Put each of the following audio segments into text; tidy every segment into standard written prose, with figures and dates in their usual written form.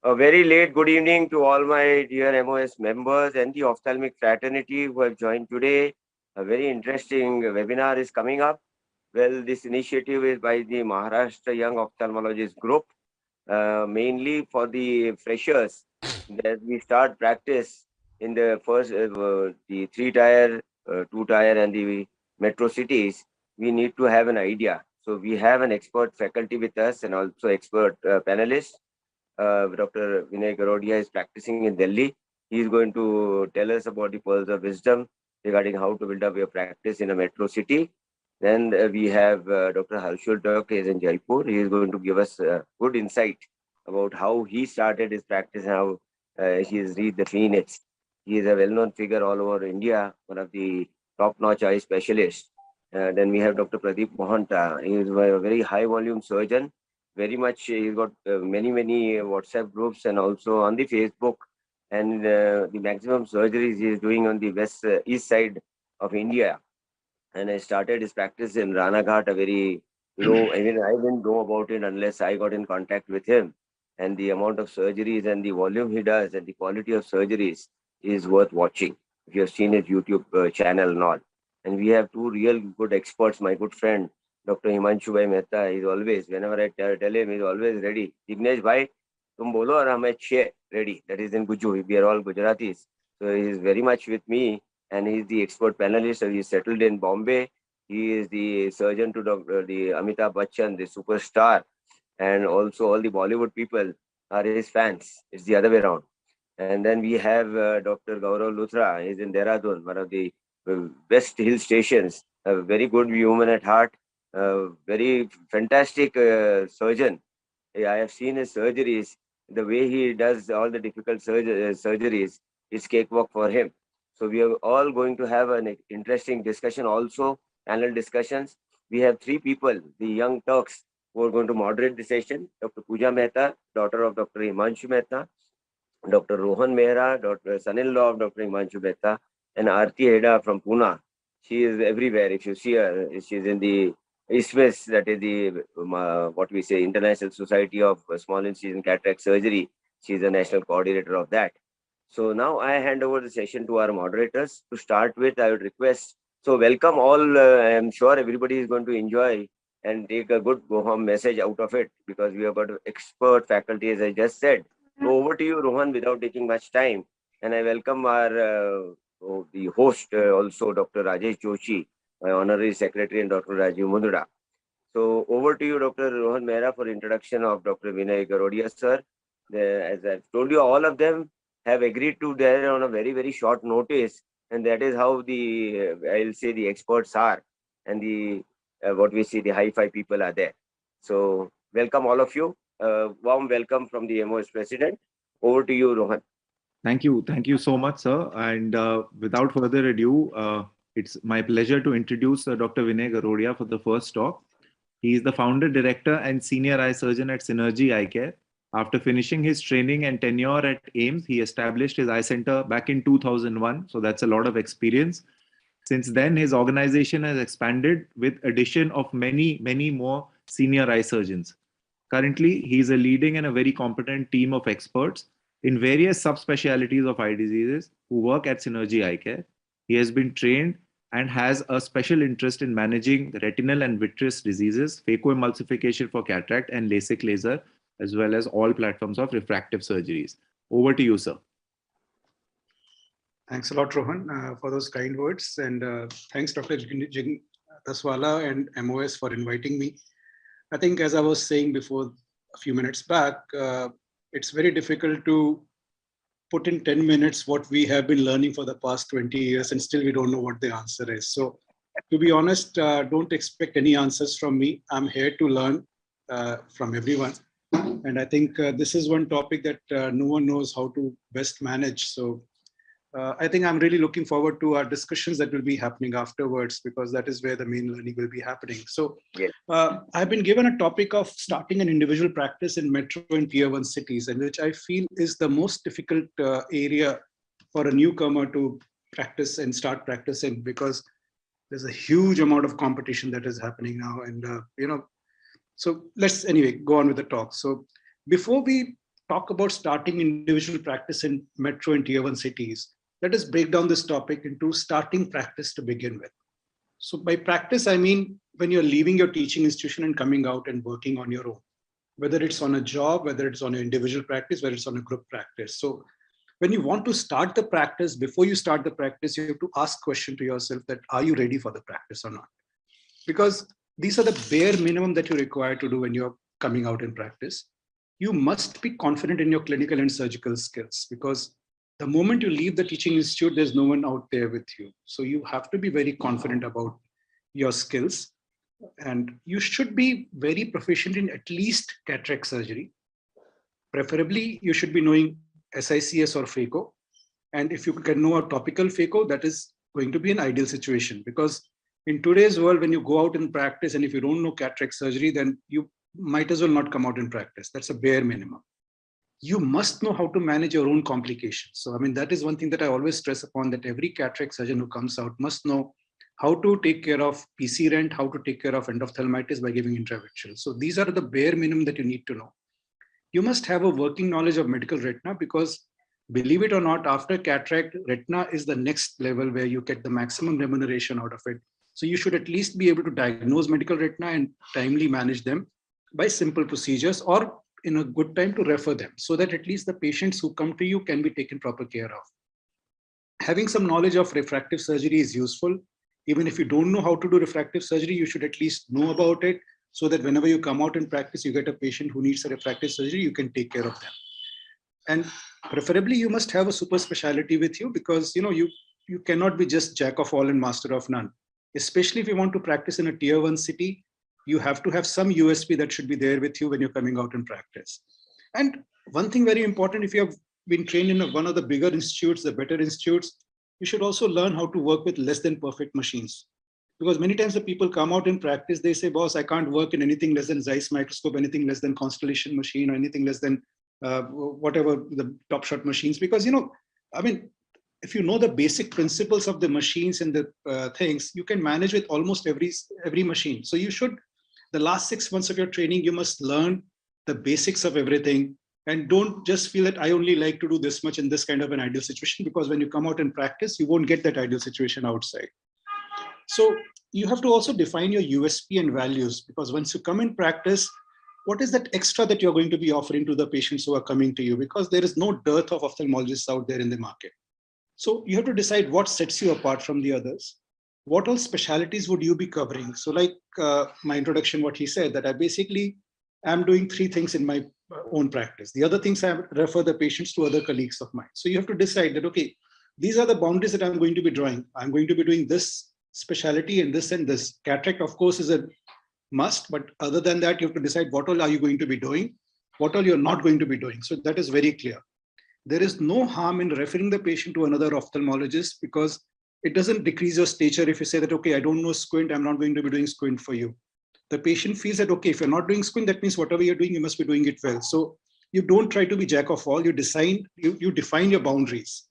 A very late good evening to all my dear MOS members and the ophthalmic fraternity who have joined today. A very interesting webinar is coming up. Well, this initiative is by the Maharashtra Young Ophthalmologist Group, mainly for the freshers that we start practice in the first, the 3-tier, 2-tier and the metro cities. We need to have an idea. So we have an expert faculty with us and also expert panelists. Dr. Vinay Garodia is practicing in Delhi. He is going to tell us about the pearls of wisdom regarding how to build up your practice in a metro city. Then we have Dr. Harshul Dak is in Jaipur. He is going to give us good insight about how he started his practice and how he has reached the phoenix. He is a well-known figure all over India, one of the top-notch eye specialists. Then we have Dr. Pradeep Mohan. He is a very high-volume surgeon. Very much, he's got many WhatsApp groups and also on the Facebook. And the maximum surgeries he is doing on the east side of India. And I started his practice in Ranaghat, a very low, I mean, I didn't know about it unless I got in contact with him. And the amount of surgeries and the volume he does and the quality of surgeries is worth watching. If you have seen his YouTube channel and all. And we have two real good experts, my good friend, Dr. Himanshu Bhai Mehta. He's always, whenever I tell him, he's always ready. Dignesh Bhai, tum bolo aur hum hai ready. That is in Guju. We are all Gujaratis. So he is very much with me. And he's the expert panelist. So he's settled in Bombay. He is the surgeon to the Amitabh Bachchan, the superstar, and also all the Bollywood people are his fans. It's the other way around. And then we have Dr. Gaurav Luthra. He's in Dehradun, one of the best hill stations. A very good human at heart. Very fantastic surgeon. I have seen his surgeries. The way he does all the difficult surgeries, it's cakewalk for him. So we are all going to have an interesting discussion also, panel discussions. We have three people, the young Turks, who are going to moderate the session. Dr. Pooja Mehta, daughter of Dr. Himanshu Mehta, Dr. Rohan Mehra, son-in-law of Dr. Himanshu Mehta, and Aarti Heda from Pune. She is everywhere. If you see her, she's in the ISMES, that is the, what we say, International Society of Small Incision Cataract Surgery. She's the national coordinator of that. So now I hand over the session to our moderators. To start with, I would request, so welcome all. I am sure everybody is going to enjoy and take a good go-home message out of it because we have got expert faculty, as I just said. So over to you, Rohan, without taking much time. And I welcome our the host also, Dr. Rajesh Joshi, my honorary secretary, and Dr. Rajiv Mundra. So over to you, Dr. Rohan Mehra, for introduction of Dr. Vinay Garodia, sir. As I've told you, all of them have agreed to there on a very short notice, and that is how the I'll say the experts are, and the what we see the hi-fi people are there. So welcome all of you. Warm welcome from the MOS president. Over to you, Rohan. Thank you so much, sir. And without further ado, it's my pleasure to introduce Dr. Vinay Garodia for the first talk. He is the founder, director, and senior eye surgeon at Synergy Eye Care. After finishing his training and tenure at AIMS, he established his eye center back in 2001. So that's a lot of experience. Since then, his organization has expanded with addition of many more senior eye surgeons. Currently, he is a leading and a very competent team of experts in various subspecialties of eye diseases who work at Synergy Eye Care. He has been trained and has a special interest in managing retinal and vitreous diseases, phacoemulsification for cataract, and LASIK laser, as well as all platforms of refractive surgeries. Over to you, sir. Thanks a lot, Rohan, for those kind words. And thanks, Dr. Taswala and MOS for inviting me. I think, as I was saying before a few minutes back, it's very difficult to put in 10 minutes what we have been learning for the past 20 years, and still we don't know what the answer is. So to be honest, don't expect any answers from me. I'm here to learn from everyone. And I think this is one topic that no one knows how to best manage. So I think I'm really looking forward to our discussions that will be happening afterwards, because that is where the main learning will be happening. So I've been given a topic of starting an individual practice in metro and tier 1 cities, and which I feel is the most difficult area for a newcomer to practice and start practicing, because there's a huge amount of competition that is happening now. And, so let's anyway go on with the talk. So before we talk about starting individual practice in metro and tier 1 cities, let us break down this topic into starting practice to begin with. So by practice, I mean when you're leaving your teaching institution and coming out and working on your own, whether it's on a job, whether it's on an individual practice, whether it's on a group practice. So when you want to start the practice, before you start the practice, you have to ask question to yourself that, are you ready for the practice or not? Because these are the bare minimum that you require to do when you're coming out in practice. You must be confident in your clinical and surgical skills, because the moment you leave the teaching institute, there's no one out there with you. So you have to be very confident about your skills. And you should be very proficient in at least cataract surgery. Preferably, you should be knowing SICS or phaco. And if you can know a topical phaco, that is going to be an ideal situation, because in today's world, when you go out in practice and if you don't know cataract surgery, then you might as well not come out in practice. That's a bare minimum. You must know how to manage your own complications. So, I mean, that is one thing that I always stress upon, that every cataract surgeon who comes out must know how to take care of PC rent, how to take care of endophthalmitis by giving intravitreal. So these are the bare minimum that you need to know. You must have a working knowledge of medical retina, because believe it or not, after cataract, retina is the next level where you get the maximum remuneration out of it. So you should at least be able to diagnose medical retina and timely manage them by simple procedures, or in a good time to refer them, so that at least the patients who come to you can be taken proper care of. Having some knowledge of refractive surgery is useful. Even if you don't know how to do refractive surgery, you should at least know about it, so that whenever you come out in practice, you get a patient who needs a refractive surgery, you can take care of them. And preferably, you must have a super specialty with you, because you cannot be just jack of all and master of none. Especially if you want to practice in a tier 1 city, you have to have some USP that should be there with you when you're coming out in practice. And one thing very important, if you have been trained in one of the bigger institutes, the better institutes, you should also learn how to work with less than perfect machines. Because many times the people come out in practice, they say, boss, I can't work in anything less than Zeiss microscope, anything less than Constellation machine, or anything less than whatever the top shot machines. Because, I mean, if you know the basic principles of the machines and the things, you can manage with almost every machine. So you should, the last 6 months of your training, you must learn the basics of everything. And don't just feel that I only like to do this much in this kind of an ideal situation, because when you come out in practice, you won't get that ideal situation outside. So you have to also define your USP and values, because once you come in practice, what is that extra that you're going to be offering to the patients who are coming to you? Because there is no dearth of ophthalmologists out there in the market. So you have to decide what sets you apart from the others. What all specialties would you be covering? So like my introduction, what he said, that I basically am doing 3 things in my own practice. The other things I refer the patients to other colleagues of mine. So you have to decide that, okay, these are the boundaries that I'm going to be drawing. I'm going to be doing this specialty and this and this. Cataract, of course, is a must, but other than that, you have to decide what all are you going to be doing, what all you're not going to be doing. So that is very clear. There is no harm in referring the patient to another ophthalmologist, because it doesn't decrease your stature if you say that, okay, I don't know squint, I'm not going to be doing squint for you. The patient feels that, okay, if you're not doing squint, that means whatever you're doing, you must be doing it well. So you don't try to be jack of all, you define your boundaries.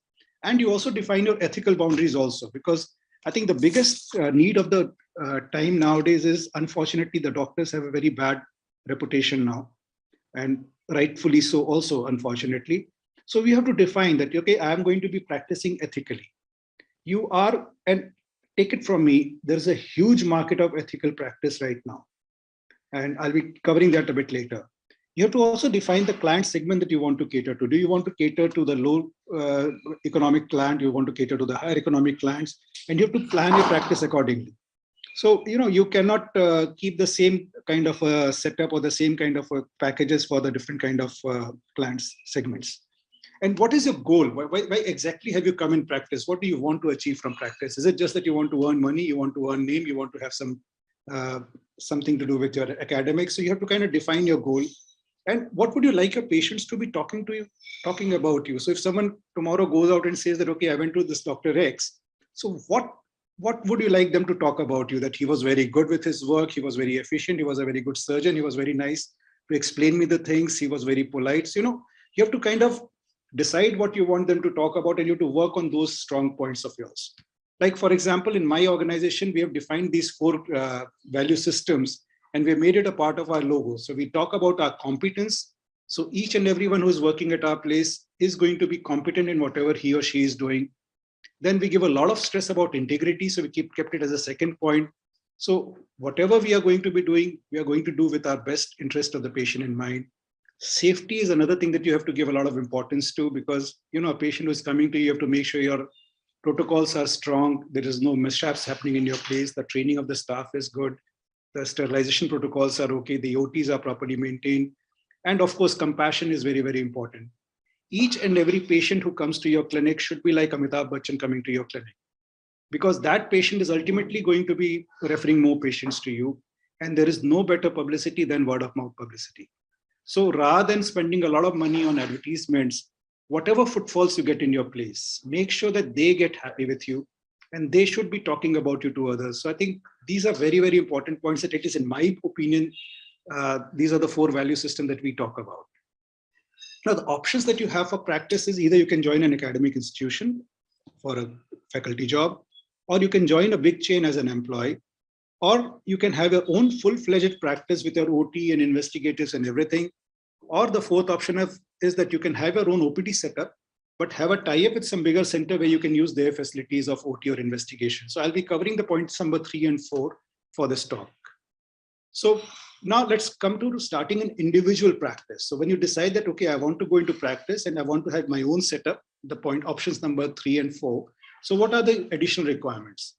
And you also define your ethical boundaries also, because I think the biggest need of the time nowadays is, unfortunately, the doctors have a very bad reputation now, and rightfully so also, unfortunately. So we have to define that, okay, I am going to be practicing ethically. You are, and take it from me, there's a huge market of ethical practice right now. And I'll be covering that a bit later. You have to also define the client segment that you want to cater to. Do you want to cater to the low economic client? Do you want to cater to the higher economic clients? And you have to plan your practice accordingly. So, you cannot keep the same kind of a setup or the same kind of packages for the different kind of clients segments. And what is your goal? Why exactly have you come in practice? What do you want to achieve from practice? Is it just that you want to earn money, you want to earn name, you want to have something to do with your academics? So you have to kind of define your goal. And what would you like your patients to be talking about you? So if someone tomorrow goes out and says that, okay, I went to this Dr. X, so what would you like them to talk about you? That he was very good with his work, he was very efficient, he was a very good surgeon, he was very nice to explain me the things, he was very polite. So, you have to kind of decide what you want them to talk about, and you have to work on those strong points of yours. Like, for example, in my organization, we have defined these 4 value systems, and we have made it a part of our logo. So we talk about our competence, So each and everyone who is working at our place is going to be competent in whatever he or she is doing. Then we give a lot of stress about integrity. So we kept it as a second point. So whatever we are going to be doing, we are going to do with our best interest of the patient in mind. Safety is another thing that you have to give a lot of importance to, because a patient who is coming to you, you have to make sure your protocols are strong. There is no mishaps happening in your place. The training of the staff is good. The sterilization protocols are okay. The OTs are properly maintained. And of course, compassion is very, very important. Each and every patient who comes to your clinic should be like Amitabh Bachchan coming to your clinic, because that patient is ultimately going to be referring more patients to you. And there is no better publicity than word of mouth publicity. So rather than spending a lot of money on advertisements, whatever footfalls you get in your place, make sure that they get happy with you and they should be talking about you to others. So I think these are very, very important points that, it is in my opinion, these are the 4 value system that we talk about. Now, the options that you have for practice is either you can join an academic institution for a faculty job, or you can join a big chain as an employee, or you can have your own full-fledged practice with your OT and investigators and everything. Or the fourth option is that you can have your own OPD setup, but have a tie-up with some bigger center where you can use their facilities of OT or investigation. So I'll be covering the points number 3 and 4 for this talk. So now let's come to starting an individual practice. So when you decide that, okay, I want to go into practice and I want to have my own setup, the point options number 3 and 4. So what are the additional requirements?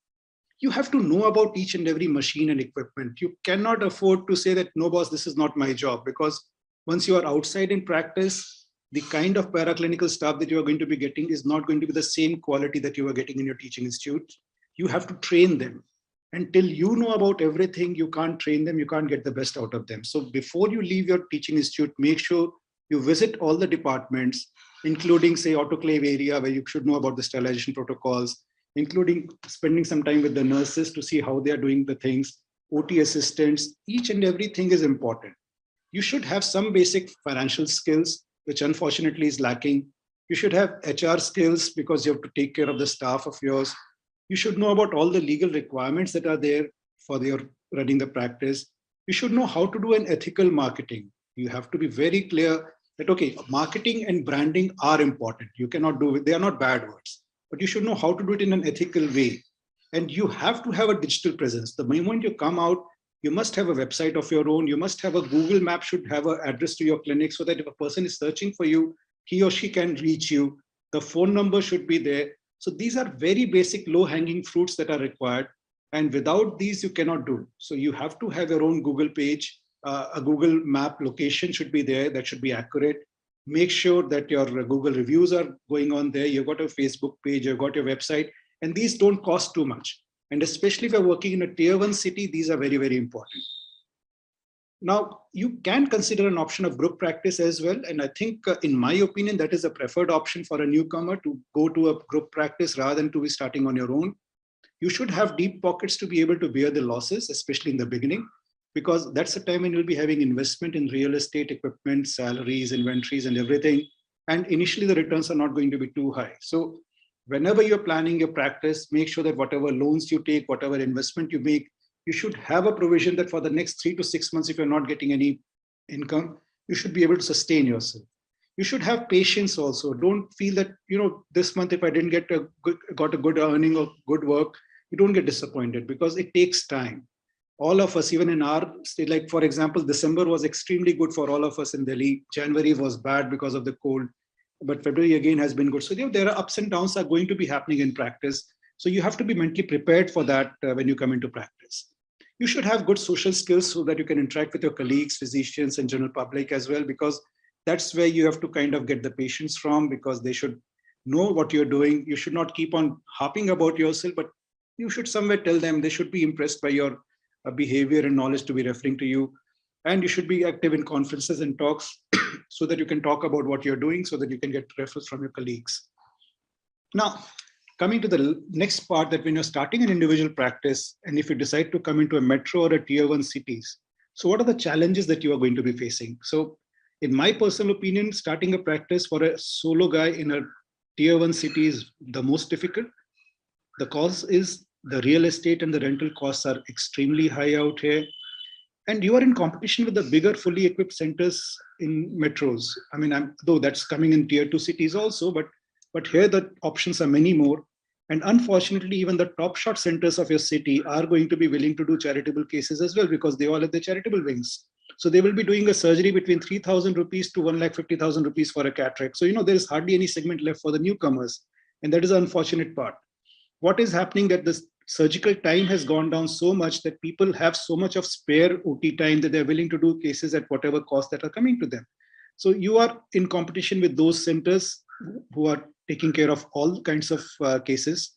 You have to know about each and every machine and equipment. You cannot afford to say that, no, boss, this is not my job, because once you are outside in practice, the kind of paraclinical staff that you are going to be getting is not going to be the same quality that you are getting in your teaching institute. You have to train them. Until you know about everything, you can't train them, you can't get the best out of them. So before you leave your teaching institute, make sure you visit all the departments, including, say, autoclave area, where you should know about the sterilization protocols, including spending some time with the nurses to see how they are doing the things, OT assistants. Each and everything is important. You should have some basic financial skills, which unfortunately is lacking. You should have HR skills, because you have to take care of the staff of yours. You should know about all the legal requirements that are there for your running the practice. You should know how to do an ethical marketing. You have to be very clear that, okay, marketing and branding are important. You cannot do it. They are not bad words, but you should know how to do it in an ethical way. And you have to have a digital presence. The moment you come out, you must have a website of your own. You must have a Google map, should have an address to your clinic, so that if a person is searching for you, he or she can reach you. The phone number should be there. So these are very basic low-hanging fruits that are required. And without these, you cannot do. So you have to have your own Google page. A Google map location should be there. That should be accurate. Make sure that your Google reviews are going on there. You've got a Facebook page, you've got your website, and these don't cost too much. And especially if you're working in a tier 1 city, these are very, very important. Now, you can consider an option of group practice as well. And I think, in my opinion, that is a preferred option for a newcomer, to go to a group practice rather than to be starting on your own. You should have deep pockets to be able to bear the losses, especially in the beginning, because that's the time when you'll be having investment in real estate, equipment, salaries, inventories, and everything. And initially, the returns are not going to be too high. So whenever you're planning your practice, make sure that whatever loans you take, whatever investment you make, you should have a provision that for the next 3 to 6 months, if you're not getting any income, you should be able to sustain yourself. You should have patience also. Don't feel that, this month, if I didn't got a good earning or good work, you don't get disappointed, because it takes time. All of us, even in our state, like for example, December was extremely good for all of us in Delhi. January was bad because of the cold, but February again has been good. So there are ups and downs are going to be happening in practice. So you have to be mentally prepared for that when you come into practice. You should have good social skills so that you can interact with your colleagues, physicians, and general public as well, because that's where you have to kind of get the patients from, because they should know what you're doing. You should not keep on harping about yourself, but you should somewhere tell them. They should be impressed by your behavior and knowledge to be referring to you. And you should be active in conferences and talks so that you can talk about what you're doing, so that you can get referrals from your colleagues. Now, coming to the next part, that when you're starting an individual practice, and if you decide to come into a metro or a tier 1 cities, so what are the challenges that you are going to be facing? So in my personal opinion, starting a practice for a solo guy in a tier 1 city is the most difficult. The cause is the real estate and the rental costs are extremely high out here. And you are in competition with the bigger fully equipped centers in metros. I mean, though that's coming in tier 2 cities also, but here the options are many more. And unfortunately, even the top shot centers of your city are going to be willing to do charitable cases as well, because they all have the charitable wings. So they will be doing a surgery between 3,000 rupees to 1,50,000 rupees for a cataract. So, there is hardly any segment left for the newcomers. And that is the unfortunate part. What is happening that this surgical time has gone down so much that people have so much of spare OT time that they're willing to do cases at whatever cost that are coming to them. So you are in competition with those centers who are taking care of all kinds of cases.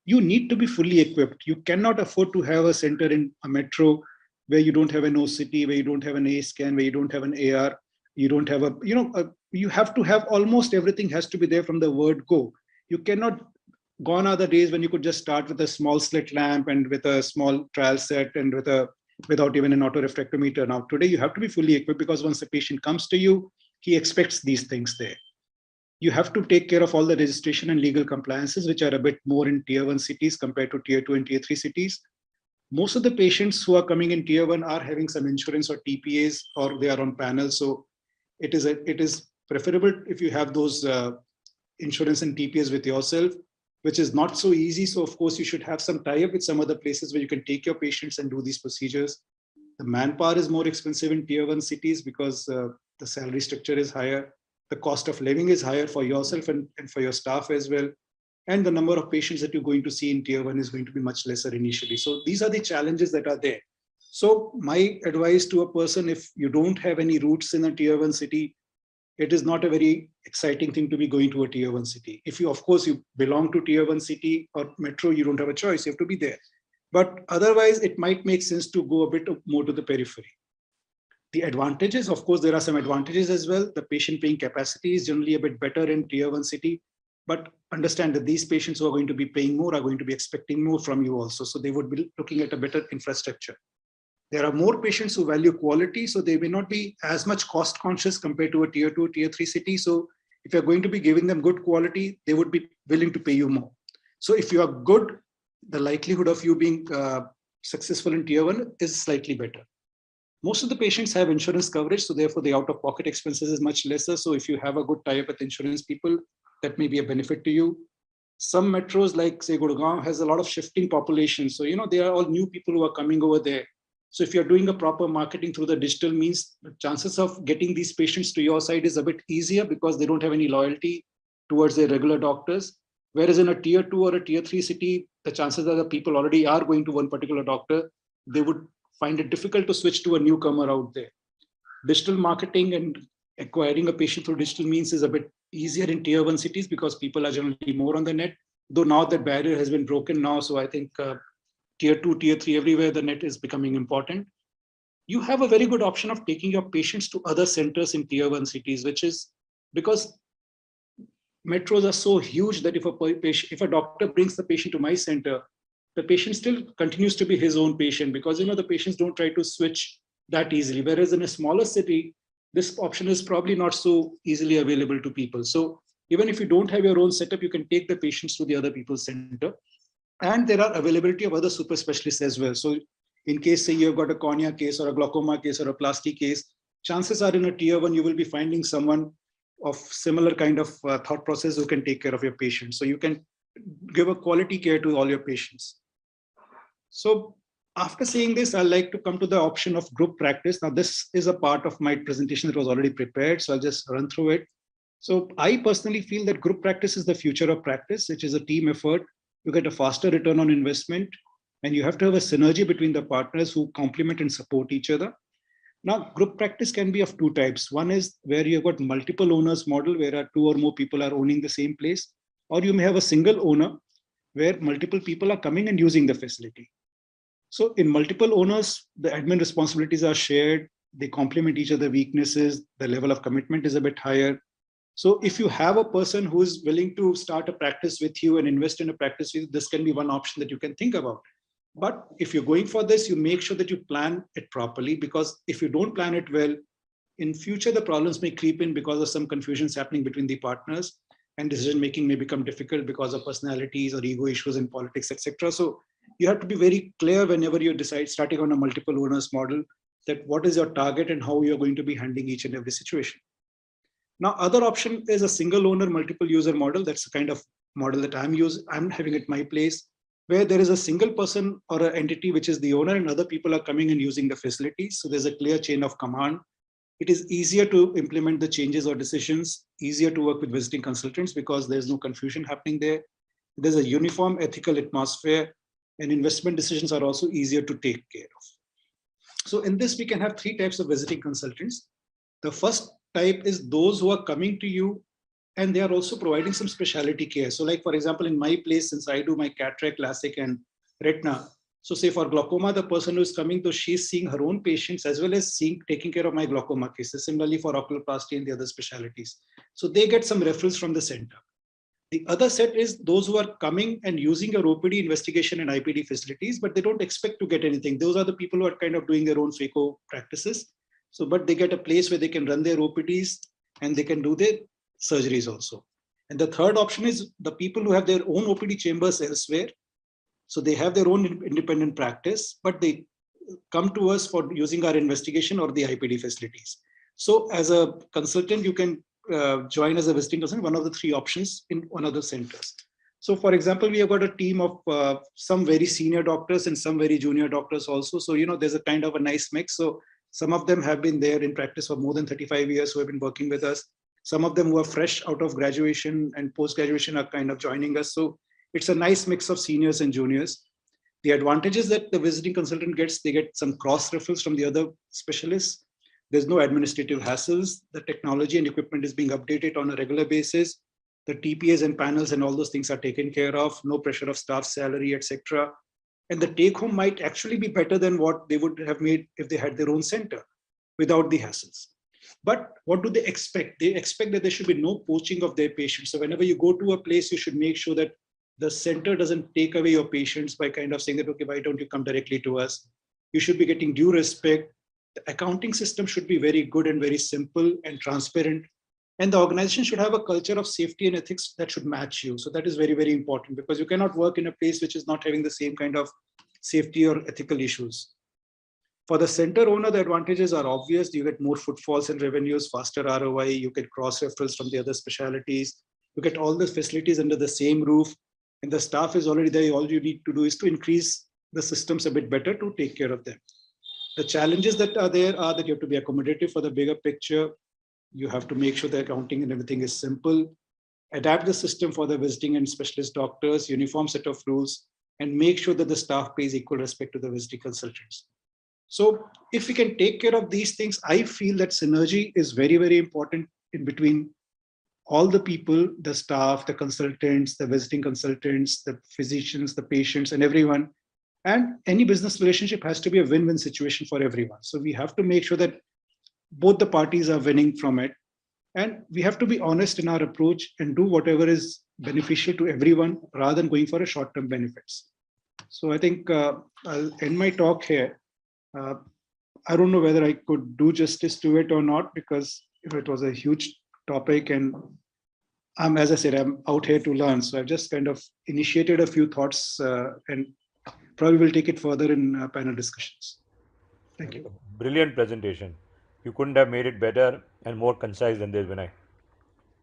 You need to be fully equipped. You cannot afford to have a center in a metro where you don't have an OCT, where you don't have an A scan, where you don't have an AR, you don't have you have to have almost everything has to be there from the word go. You cannot. Gone are the days when you could just start with a small slit lamp and with a small trial set and without even an autorefractometer. Now, today you have to be fully equipped, because once the patient comes to you, he expects these things there. You have to take care of all the registration and legal compliances, which are a bit more in tier 1 cities compared to tier 2 and tier 3 cities. Most of the patients who are coming in tier 1 are having some insurance or TPAs, or they are on panel. So it is preferable if you have those insurance and TPAs with yourself, which is not so easy. So of course, you should have some tie-up with some other places where you can take your patients and do these procedures. The manpower is more expensive in tier 1 cities because the salary structure is higher. The cost of living is higher for yourself and for your staff as well. And the number of patients that you're going to see in tier 1 is going to be much lesser initially. So these are the challenges that are there. So my advice to a person, if you don't have any roots in a tier 1 city, it is not a very exciting thing to be going to a tier 1 city. If you, of course, you belong to tier 1 city or metro, you don't have a choice, you have to be there. But otherwise, it might make sense to go a bit more to the periphery. The advantages, of course, there are some advantages as well. The patient paying capacity is generally a bit better in tier 1 city, but understand that these patients who are going to be paying more are going to be expecting more from you also. So they would be looking at a better infrastructure. There are more patients who value quality, so they may not be as much cost conscious compared to a tier 2, tier 3 city. So if you're going to be giving them good quality, they would be willing to pay you more. So if you are good, the likelihood of you being successful in tier 1 is slightly better. Most of the patients have insurance coverage, so therefore the out-of-pocket expenses is much lesser. So if you have a good tie-up with insurance people, that may be a benefit to you. Some metros like say Gurgaon has a lot of shifting population. So, they are all new people who are coming over there. So if you're doing a proper marketing through the digital means, the chances of getting these patients to your side is a bit easier because they don't have any loyalty towards their regular doctors. Whereas in a tier 2 or a tier 3 city, the chances are that people already are going to one particular doctor. They would find it difficult to switch to a newcomer out there. Digital marketing and acquiring a patient through digital means is a bit easier in tier 1 cities because people are generally more on the net, though now that barrier has been broken now. So I think tier 2, tier 3, everywhere the net is becoming important. You have a very good option of taking your patients to other centers in tier 1 cities, which is because metros are so huge that if a doctor brings the patient to my center, the patient still continues to be his own patient because the patients don't try to switch that easily. Whereas in a smaller city, this option is probably not so easily available to people. So even if you don't have your own setup, you can take the patients to the other people's center. And there are availability of other super specialists as well. So in case, say, you've got a cornea case or a glaucoma case or a plastic case, chances are in a tier 1, you will be finding someone of similar kind of thought process who can take care of your patients. So you can give a quality care to all your patients. So after saying this, I'd like to come to the option of group practice. Now, this is a part of my presentation that was already prepared, so I'll just run through it. So I personally feel that group practice is the future of practice, which is a team effort. You get a faster return on investment, and you have to have a synergy between the partners who complement and support each other. Now, group practice can be of two types. One is where you've got multiple owners model, where 2 or more people are owning the same place, or you may have a single owner where multiple people are coming and using the facility. So in multiple owners, the admin responsibilities are shared, they complement each other's weaknesses, the level of commitment is a bit higher. So if you have a person who is willing to start a practice with you and invest in a practice with you, this can be one option that you can think about. But if you're going for this, you make sure that you plan it properly, because if you don't plan it well, in future, the problems may creep in because of some confusions happening between the partners, and decision making may become difficult because of personalities or ego issues in politics, etc. So you have to be very clear whenever you decide starting on a multiple owners model. that what is your target and how you're going to be handling each and every situation. Now, other option is a single owner, multiple user model. That's the kind of model that I'm having at my place, where there is a single person or an entity which is the owner and other people are coming and using the facilities. So there's a clear chain of command. It is easier to implement the changes or decisions, easier to work with visiting consultants because there's no confusion happening there. There's a uniform ethical atmosphere, and investment decisions are also easier to take care of. So in this, we can have three types of visiting consultants. The first type is those who are coming to you and they are also providing some specialty care. So like, for example, in my place, since I do my cataract, LASIK and retina, so say for glaucoma, the person who is coming to, she's seeing her own patients as well as taking care of my glaucoma cases. Similarly for oculoplasty and the other specialties. So they get some referrals from the center. The other set is those who are coming and using your OPD investigation and IPD facilities, but they don't expect to get anything. Those are the people who are kind of doing their own phaco practices. So, but they get a place where they can run their OPDs and they can do their surgeries also. And the third option is the people who have their own OPD chambers elsewhere. So they have their own independent practice, but they come to us for using our investigation or the IPD facilities. So as a consultant, you can join as a visiting consultant, one of the three options in one of the centers. So for example, we have got a team of some very senior doctors and some very junior doctors also. So, there's a kind of a nice mix. So some of them have been there in practice for more than 35 years who have been working with us. Some of them who are fresh out of graduation and post-graduation are kind of joining us. So it's a nice mix of seniors and juniors. The advantages that the visiting consultant gets, they get some cross referrals from the other specialists. There's no administrative hassles. The technology and equipment is being updated on a regular basis. The TPAs and panels and all those things are taken care of. No pressure of staff salary, etc. And the take home might actually be better than what they would have made if they had their own center without the hassles. But what do they expect? They expect that there should be no poaching of their patients. So whenever you go to a place, you should make sure that the center doesn't take away your patients by kind of saying that, okay, why don't you come directly to us? You should be getting due respect. The accounting system should be very good and very simple and transparent. And the organization should have a culture of safety and ethics that should match you. So that is very, very important because you cannot work in a place which is not having the same kind of safety or ethical issues. For the center owner, the advantages are obvious. You get more footfalls and revenues, faster ROI, you get cross referrals from the other specialties, you get all the facilities under the same roof, and the staff is already there. All you need to do is to increase the systems a bit better to take care of them. The challenges that are there are that you have to be accommodative for the bigger picture. You have to make sure the accounting and everything is simple, adapt the system for the visiting and specialist doctors, uniform set of rules, and make sure that the staff pays equal respect to the visiting consultants. So if we can take care of these things, I feel that synergy is very, very important in between all the people, the staff, the consultants, the visiting consultants, the physicians, the patients, and everyone. And any business relationship has to be a win-win situation for everyone. So we have to make sure that both the parties are winning from it. And we have to be honest in our approach and do whatever is beneficial to everyone rather than going for a short-term benefits. So I think I'll end my talk here. I don't know whether I could do justice to it or not, because it was a huge topic and as I said, I'm out here to learn. So I've just kind of initiated a few thoughts and probably will take it further in panel discussions. Thank you. Brilliant presentation. You couldn't have made it better and more concise than this, Vinay.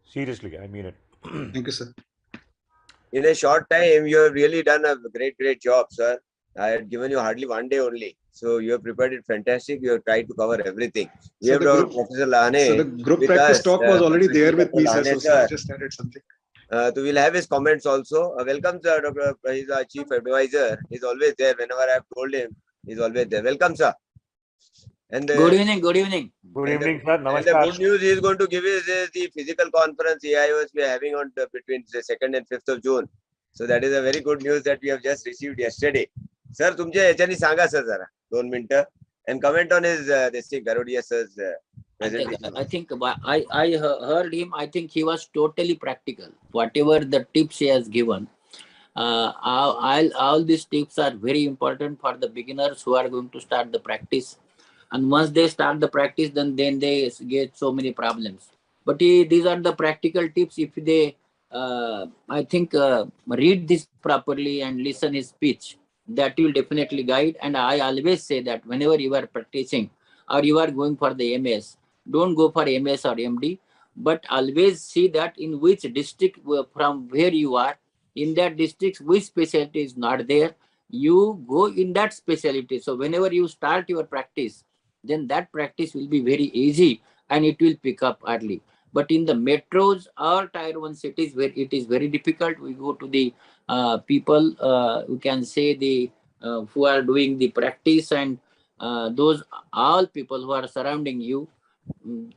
Seriously, I mean it. Thank you, sir. In a short time, you have really done a great job, sir. I had given you hardly 1 day only. So you have prepared it fantastic. You have tried to cover everything. We have Professor Lahane. So the group practice talk was already there with me, sir. So I just added something. So we'll have his comments also. Welcome, sir. Dr. He's our chief advisor. He's always there. Whenever I have told him, he's always there. Welcome, sir. And good evening. Good evening. Good evening, sir. Namaskar. And the good news he is going to give is the physical conference AIOS we are having on between the 2nd and 5th of June. So that is a very good news that we have just received yesterday. Sir, तुमच्या याच्यानी सांगा sir जरा 2 मिनिटं and comment on his this thing Garodia sir's presentation. I think I heard him. I think he was totally practical. Whatever the tips he has given, all these tips are very important for the beginners who are going to start the practice. And once they start the practice, then they get so many problems. But these are the practical tips. If they, I think, read this properly and listen his speech, that will definitely guide. And I always say that whenever you are practicing, or you are going for the MS, don't go for MS or MD, but always see that in which district from where you are, in that district which specialty is not there, you go in that specialty. So whenever you start your practice, then that practice will be very easy and it will pick up early. But in the metros or tier 1 cities where it is very difficult, we go to the people who can say the who are doing the practice, and those all people who are surrounding you,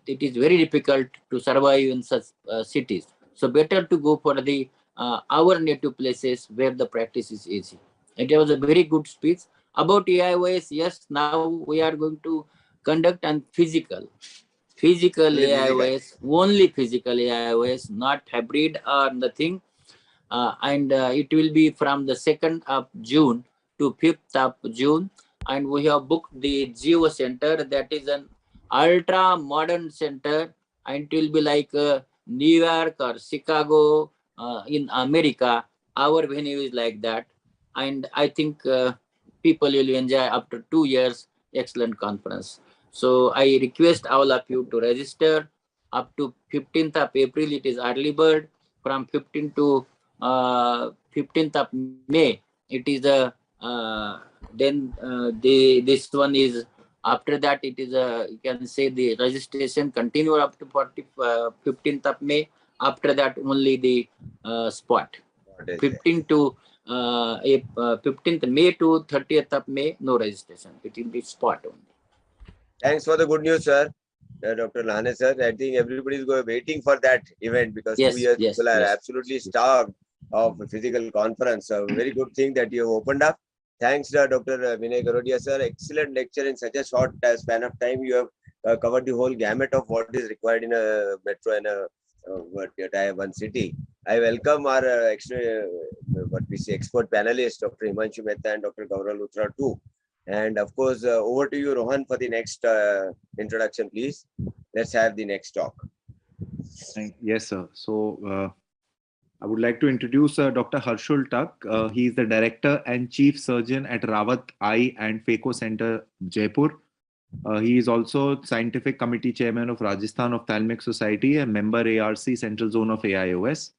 it is very difficult to survive in such cities. So better to go for the our native places where the practice is easy. It was a very good speech about AIOS. Yes, now we are going to conduct on physical Only physical. AIOS, only physical AIOS, not hybrid or nothing. And it will be from the 2nd of June to 5th of June. And we have booked the Geo Center, that is an ultra modern center, and it will be like New York or Chicago in America. Our venue is like that. And I think people will enjoy after 2 years excellent conference. So I request all of you to register up to 15th of April. It is early bird. From 15th to 15th of May, it is a then this one is after that. It is a, you can say the registration continue up to 15th of May. After that only the spot. 15th to 15th May to 30th of May, no registration. It will be spot only. Thanks for the good news, sir. Dr. Lahane, sir. I think everybody is waiting for that event because 2 years people are absolutely starved of a physical conference. A very good thing that you have opened up. Thanks, Dr. Vinay Garodia, sir. Excellent lecture in such a short span of time. You have covered the whole gamut of what is required in a metro and a tier 1 city. I welcome our expert panelists, Dr. Himanshu Mehta and Dr. Gaurav Luthra too. And of course, over to you, Rohan, for the next introduction, please. Let's have the next talk. Yes, sir. So I would like to introduce Dr. Harshul Tuck. He is the Director and Chief Surgeon at Rawat Eye and Phaco Center, Jaipur. He is also Scientific Committee Chairman of Rajasthan Ophthalmic Society and member ARC Central Zone of AIOS.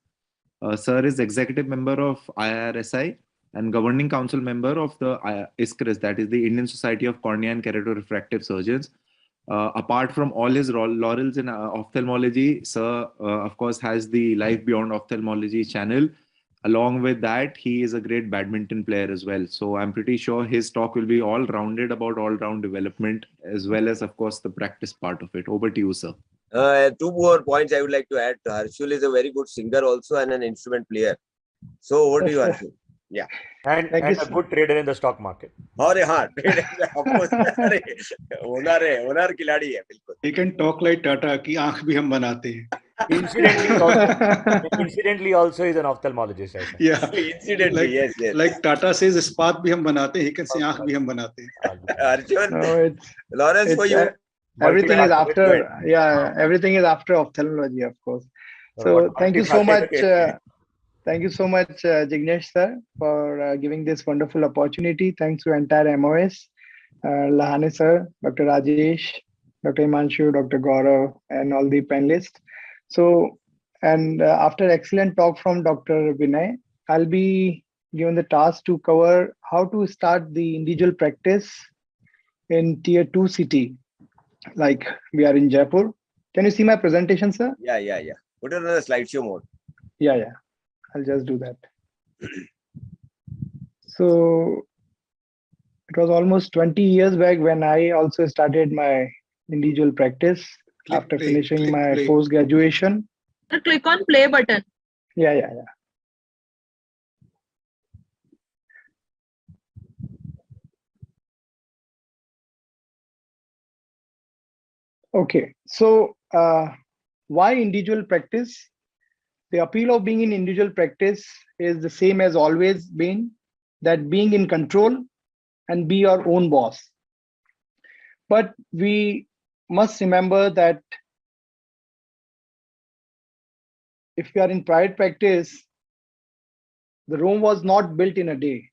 Sir is Executive Member of IRSI and Governing Council Member of the ISCRIS, that is the Indian Society of Cornea and Keratorefractive Surgeons. Apart from all his laurels in ophthalmology, sir, of course, has the Life Beyond Ophthalmology channel. Along with that, he is a great badminton player as well. So I'm pretty sure his talk will be all rounded about all-round development, as well as, of course, the practice part of it. Over to you, sir. 2 more points I would like to add. Harshul is a very good singer also and an instrument player. So over to you, Harshul. Yeah. And a good trader in the stock market. He can talk like Tata ki aankh bhi hum banate hain. Incidentally also is an ophthalmologist. I think. Yeah. Incidentally, like, yes. Like Tata says, ispat bhi hum banate hain. He can say aankh bhi hum banate hain. Harshul, No, Lawrence, for you. Everything is after, everything is after ophthalmology, of course. So thank you so much. Thank you so much, Jignesh sir, for giving this wonderful opportunity. Thanks to entire MOS, Lahane sir, Dr. Rajesh, Dr. Himanshu, Dr. Gaurav, and all the panelists. So, and after excellent talk from Dr. Vinay, I'll be given the task to cover how to start the individual practice in tier 2 city, like we are in Jaipur. Can you see my presentation, sir? Yeah. Put it on the slideshow mode. Yeah. I'll just do that. So it was almost 20 years back when I also started my individual practice after finishing my post-graduation. Click on play button. Yeah. Okay, so why individual practice? The appeal of being in individual practice is the same as always been, that being in control and be your own boss. But we must remember that if we are in private practice, the Rome was not built in a day.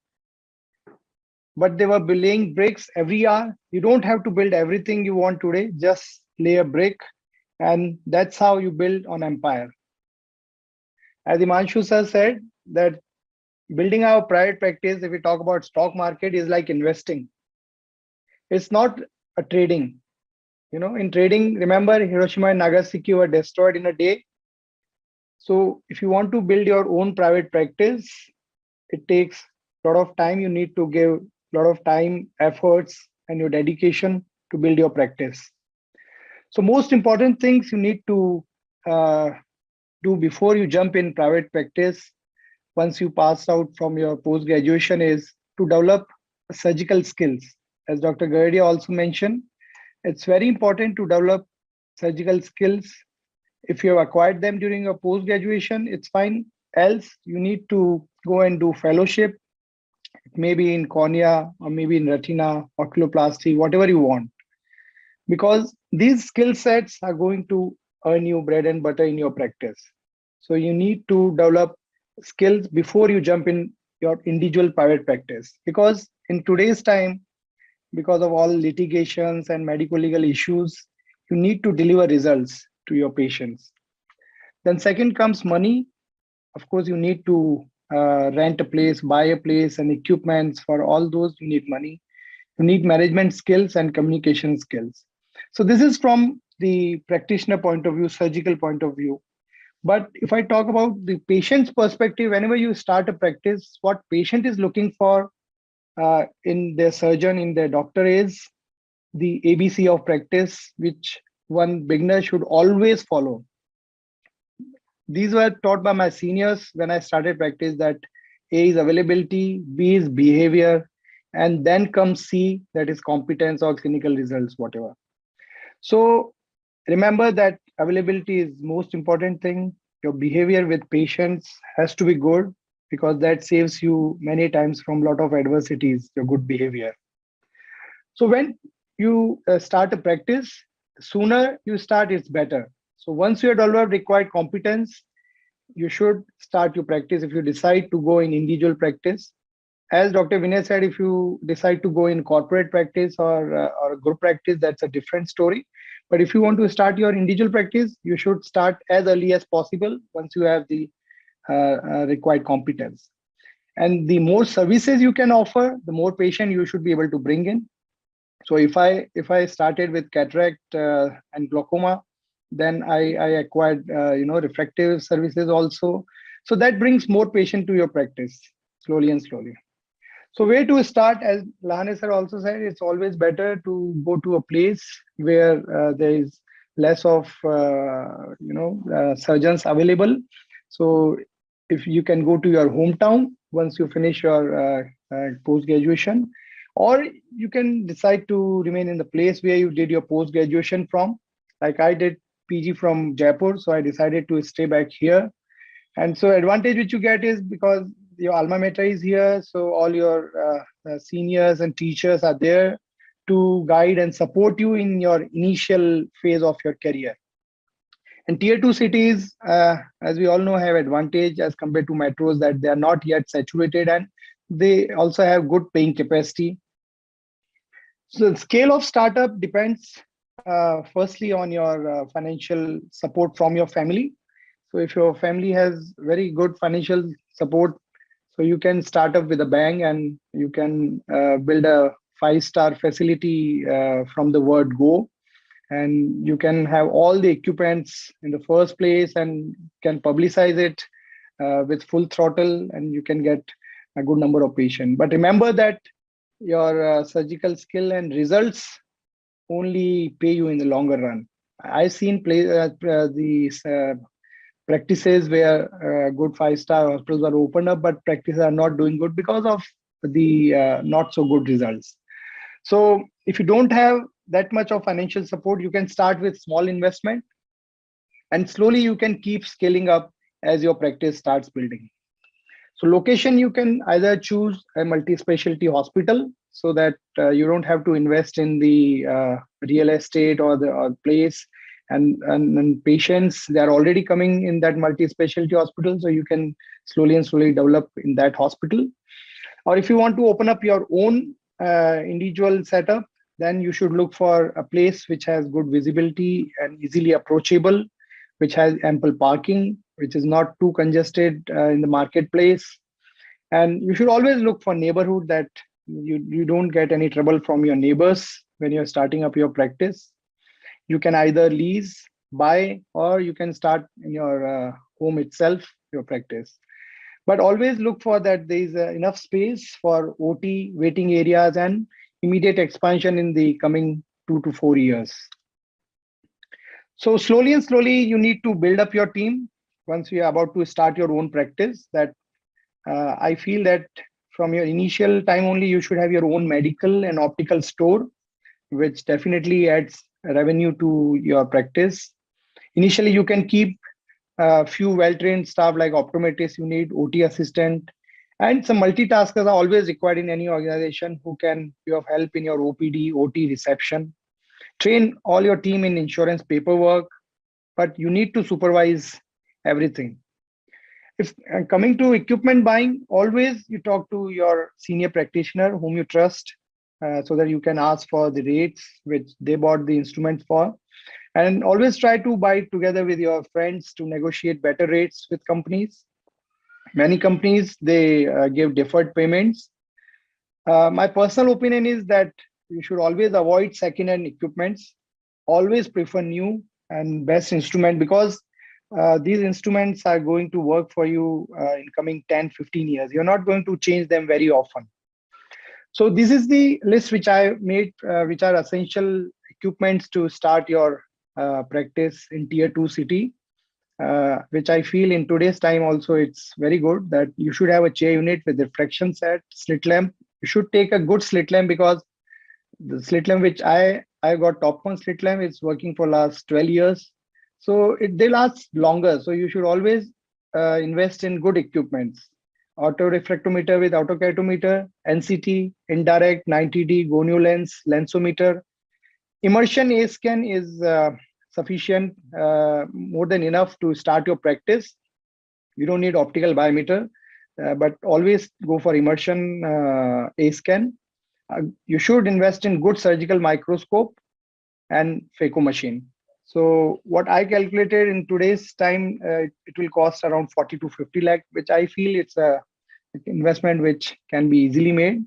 but they were laying bricks every hour. You don't have to build everything you want today, just lay a brick, and that's how you build an empire. As Imanshu sir said, that building our private practice, if we talk about stock market, is like investing. It's not a trading. In trading, remember Hiroshima and Nagasaki were destroyed in a day. So if you want to build your own private practice, it takes a lot of time. You need to give a lot of time, efforts, and your dedication to build your practice. So most important things you need to do before you jump in private practice, once you pass out from your post graduation, is to develop surgical skills. As Dr. Garodia also mentioned, it's very important to develop surgical skills. If you have acquired them during your post graduation, it's fine. Else, you need to go and do fellowship, maybe in cornea or maybe in retina, oculoplasty, whatever you want. Because these skill sets are going to earn you bread and butter in your practice. So you need to develop skills before you jump in your individual private practice. Because in today's time, because of all litigations and medical legal issues, you need to deliver results to your patients. Then second comes money. Of course, you need to rent a place, buy a place and equipments. For all those, you need money. You need management skills and communication skills. So this is from the practitioner point of view, surgical point of view. But if I talk about the patient's perspective, whenever you start a practice, what patient is looking for in their surgeon, in their doctor, is the ABC of practice, which one beginner should always follow. These were taught by my seniors when I started practice, that A is availability, B is behavior, and then comes C, that is competence or clinical results, whatever. So remember that availability is most important thing. Your behavior with patients has to be good, because that saves you many times from a lot of adversities, your good behavior. So when you start a practice, sooner you start, it's better. So once you have developed required competence, you should start your practice. If you decide to go in individual practice, as Dr. Vinay said, if you decide to go in corporate practice or group practice, that's a different story. But if you want to start your individual practice, you should start as early as possible once you have the required competence. And the more services you can offer, the more patient you should be able to bring in. So if I started with cataract and glaucoma, then I acquired refractive services also. So that brings more patient to your practice slowly and slowly. So where to start, as Lahane sir also said, it's always better to go to a place where there is less of surgeons available. So if you can go to your hometown once you finish your post graduation, or you can decide to remain in the place where you did your post graduation from. Like I did PG from Jaipur, so I decided to stay back here. And so advantage which you get is because your alma mater is here, so all your seniors and teachers are there to guide and support you in your initial phase of your career. And tier 2 cities, as we all know, have advantage as compared to metros, that they are not yet saturated and they also have good paying capacity. So the scale of startup depends firstly on your financial support from your family. So if your family has very good financial support, so you can start up with a bang and you can build a 5-star facility from the word go. And you can have all the equipments in the first place and can publicize it with full throttle, and you can get a good number of patients. But remember that your surgical skill and results only pay you in the longer run. I've seen these practices where good 5-star hospitals are opened up, but practices are not doing good because of the not so good results. So if you don't have that much of financial support, you can start with small investment, and slowly you can keep scaling up as your practice starts building. So location, you can either choose a multi-specialty hospital so that you don't have to invest in the real estate or the place, and patients, they are already coming in that multi-specialty hospital, so you can slowly and slowly develop in that hospital. Or if you want to open up your own individual setup, then you should look for a place which has good visibility and easily approachable, which has ample parking, which is not too congested in the marketplace. And you should always look for neighborhood that you don't get any trouble from your neighbors when you're starting up your practice. You can either lease, buy, or you can start in your home itself, your practice. But always look for that there is enough space for OT, waiting areas, and immediate expansion in the coming 2 to 4 years. So slowly and slowly, you need to build up your team once you are about to start your own practice. That I feel that from your initial time only, you should have your own medical and optical store, which definitely adds revenue to your practice. Initially, you can keep a few well-trained staff like optometrists, you need OT assistant, and some multitaskers are always required in any organization who can be of help in your OPD, OT reception. Train all your team in insurance paperwork, but you need to supervise everything. If coming to equipment buying, always you talk to your senior practitioner whom you trust, so that you can ask for the rates which they bought the instruments for. And always try to buy together with your friends to negotiate better rates with companies. Many companies, they give deferred payments. My personal opinion is that you should always avoid second-hand equipments. Always prefer new and best instrument, because these instruments are going to work for you in coming 10, 15 years. You're not going to change them very often. So this is the list which I made, which are essential equipments to start your practice in tier 2 city, which I feel in today's time also it's very good that you should have a chair unit with reflection set, slit lamp. You should take a good slit lamp, because the slit lamp which I got Topcon slit lamp, it's working for last 12 years. So they last longer. So you should always invest in good equipments. Auto refractometer with autokeratometer, NCT, indirect, 90D, gonio lens, lensometer. Immersion A scan is sufficient, more than enough to start your practice. You don't need optical biometer, but always go for immersion A scan. You should invest in good surgical microscope and phaco machine. So what I calculated in today's time, it will cost around 40 to 50 lakh, which I feel it's a investment which can be easily made.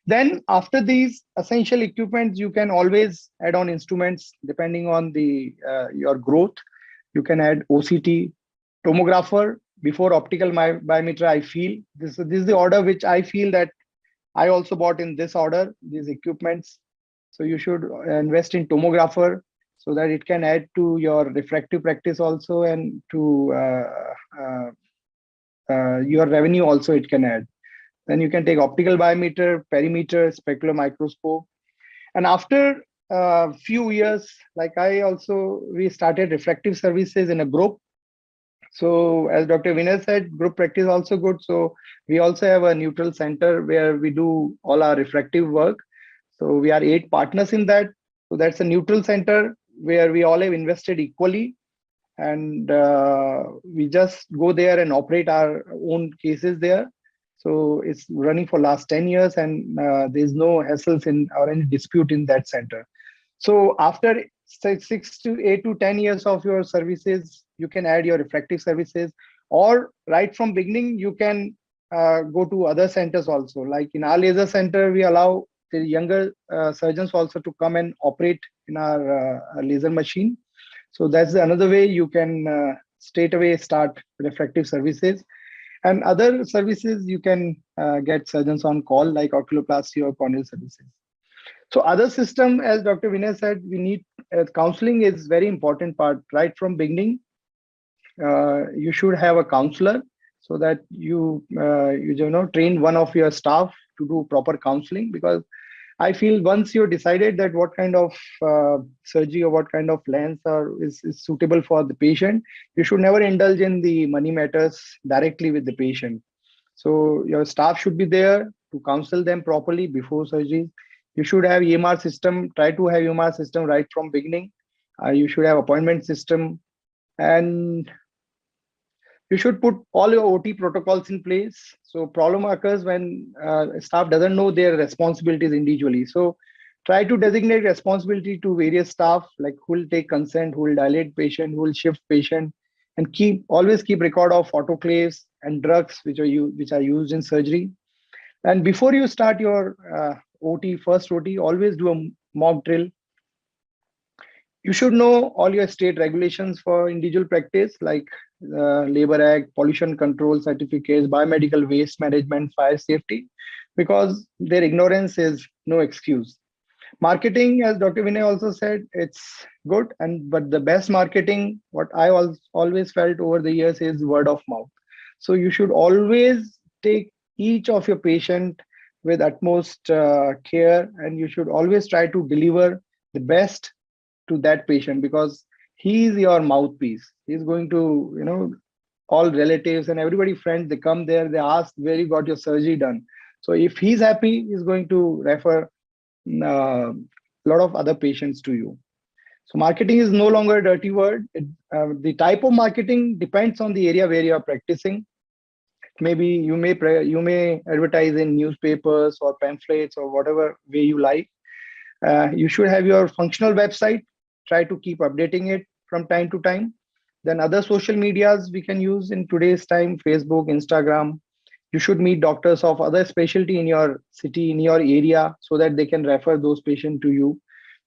Then after these essential equipments, you can always add on instruments depending on the your growth. You can add OCT, tomographer before optical biometer. I feel this is the order which I feel that I also bought in this order, these equipments. So you should invest in tomographer so that it can add to your refractive practice also, and to your revenue also it can add. Then you can take optical biometer, perimeter, specular microscope. And after a few years, like we started refractive services in a group. So as Dr. Vinay said, group practice is also good. So we also have a neutral center where we do all our refractive work. So we are 8 partners in that. So that's a neutral center where we all have invested equally. And we just go there and operate our own cases there. So it's running for last 10 years, and there's no hassles or any dispute in that center. So after 6 to 8 to 10 years of your services, you can add your refractive services, or right from beginning, you can go to other centers also. Like in our laser center, we allow the younger surgeons also to come and operate in our laser machine. So that's another way you can straight away start refractive services. And other services, you can get surgeons on call, like oculoplasty or corneal services. So other system, as Dr. Vinay said, we need counseling is very important part. Right from beginning, you should have a counselor, so that you train one of your staff to do proper counseling. Because I feel once you're decided that what kind of surgery or what kind of lens is suitable for the patient, you should never indulge in the money matters directly with the patient. So your staff should be there to counsel them properly before surgery. You should have EMR system. Try to have EMR system right from beginning. You should have appointment system. And You should put all your OT protocols in place. So problem occurs when staff doesn't know their responsibilities individually. So try to designate responsibility to various staff, like who will take consent, who will dilate patient, who will shift patient, and always keep record of autoclaves and drugs which are used in surgery. And before you start your first OT, always do a mock drill. You should know all your state regulations for individual practice, like Labor Act, pollution control certificates, biomedical waste management, fire safety, because their ignorance is no excuse. Marketing, as Dr. Vinay also said, it's good, but the best marketing, what I always felt over the years, is word of mouth. So you should always take each of your patient with utmost care, and you should always try to deliver the best to that patient, because he is your mouthpiece. He's going to, all relatives and everybody, friends, they come there, they ask where you got your surgery done. So if he's happy, he's going to refer a lot of other patients to you. So marketing is no longer a dirty word. The type of marketing depends on the area where you are practicing. Maybe you may advertise in newspapers or pamphlets or whatever way you like. You should have your functional website. Try to keep updating it from time to time. Then other social medias we can use in today's time: Facebook, Instagram. You should meet doctors of other specialty in your city, in your area, so that they can refer those patients to you.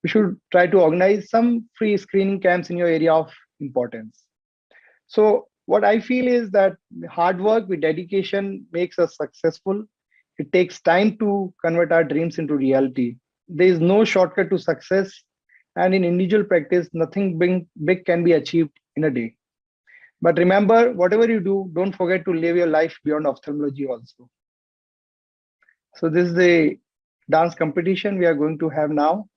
You should try to organize some free screening camps in your area of importance. So what I feel is that hard work with dedication makes us successful. It takes time to convert our dreams into reality. There is no shortcut to success, and in individual practice, nothing big can be achieved in a day. But remember, whatever you do, don't forget to live your life beyond ophthalmology also. So this is the dance competition we are going to have now.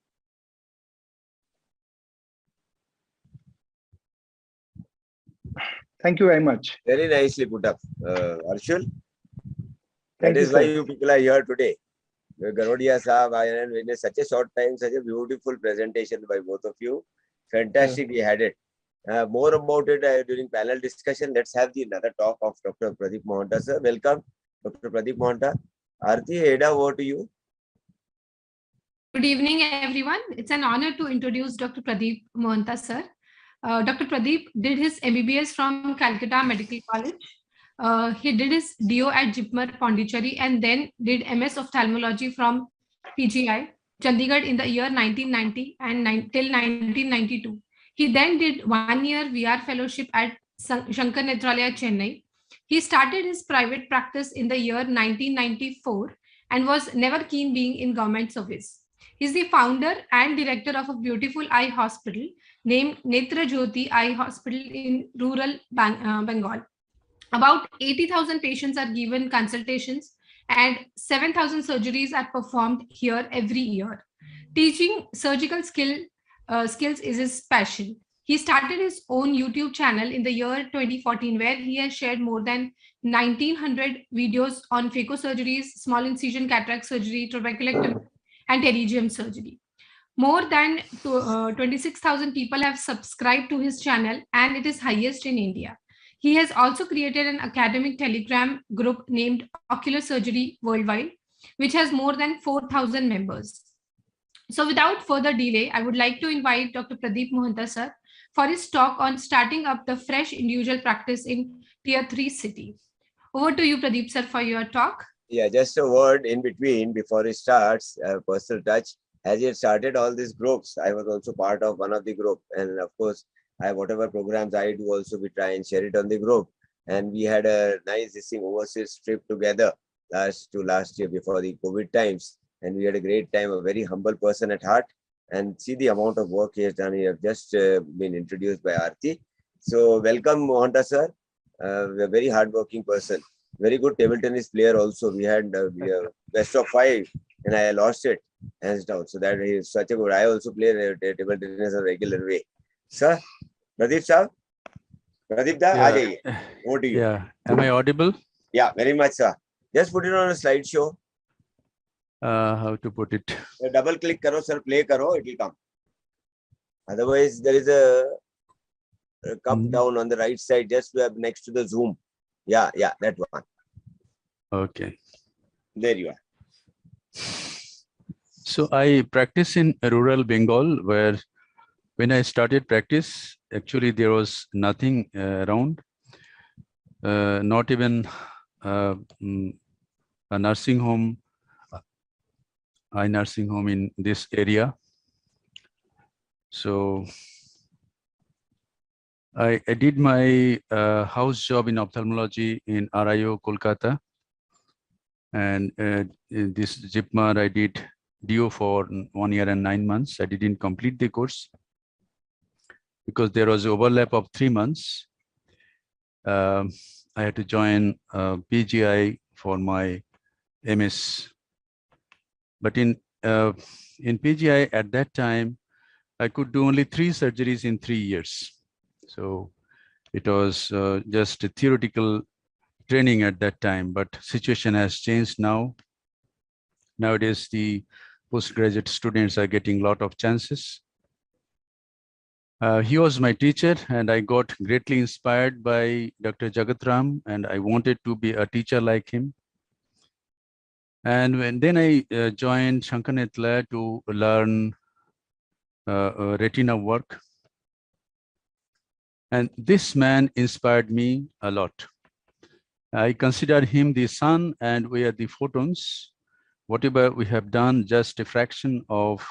Thank you very much. Very nicely put up, Arshul. Thank That you, is why sir. you people are here today. Garodia Saab, and in such a short time, such a beautiful presentation by both of you. Fantastic, we had it. More about it during panel discussion. Let's have the another talk of Dr. Pradeep Mohan, sir. Welcome, Dr. Pradeep Mohan. Aarti, Eda, over to you. Good evening, everyone. It's an honor to introduce Dr. Pradeep Mohan, sir. Dr. Pradeep did his MBBS from Calcutta Medical College. He did his DO at Jipmer, Pondicherry, and then did MS Ophthalmology from PGI, Chandigarh in the year 1990 and till 1992. He then did 1 year VR fellowship at Shankar Netralaya, Chennai. He started his private practice in the year 1994 and was never keen being in government service. He's the founder and director of a beautiful eye hospital named Netra Jyoti Eye Hospital in rural Bengal. About 80,000 patients are given consultations and 7,000 surgeries are performed here every year. Teaching surgical skills is his passion. He started his own YouTube channel in the year 2014, where he has shared more than 1,900 videos on phacosurgeries, small incision cataract surgery, trabeculectomy, and pterygium surgery. More than 26,000 people have subscribed to his channel, and it is highest in India. He has also created an academic Telegram group named Ocular Surgery Worldwide, which has more than 4,000 members. So without further delay, I would like to invite Dr. Pradeep Mohan, sir, for his talk on starting up the fresh individual practice in Tier 3 city. Over to you, Pradeep, sir, for your talk. Yeah, just a word in between before it starts, personal touch. As he had started all these groups, I was also part of one of the group. And of course, whatever programs I do also, we try and share it on the group. And we had a nice overseas trip together last year before the COVID times. And we had a great time, a very humble person at heart. And see the amount of work he has done. He has just been introduced by Aarti. So welcome, Mohanta sir. A very hardworking person. Very good table tennis player also. We had best of 5 and I lost it hands down. So that is such a good. I also play table tennis a regular way. Sir, Pradeep sir. Pradeep da, Yeah. Over to you. Yeah. Am I audible? Yeah, very much, sir. Just put it on a slideshow. How to put it? Double click karo, sir. Play karo. It will come. Otherwise, there is a come down on the right side, just next to the Zoom. Yeah, that one. Okay. There you are. So I practice in rural Bengal, where when I started practice, actually there was nothing around, not even a nursing home, in this area. So I did my house job in ophthalmology in RIO, Kolkata. And in this JIPMAR, I did DO for 1 year and 9 months. I didn't complete the course because there was overlap of 3 months. I had to join PGI for my MS. But in PGI at that time, I could do only 3 surgeries in 3 years. So it was just a theoretical training at that time, but situation has changed now. Nowadays, the postgraduate students are getting a lot of chances. He was my teacher, and I got greatly inspired by Dr. Jagatram, and I wanted to be a teacher like him. And then I joined Shankanetla to learn retina work. And this man inspired me a lot. I consider him the sun, and we are the photons. Whatever we have done, just a fraction of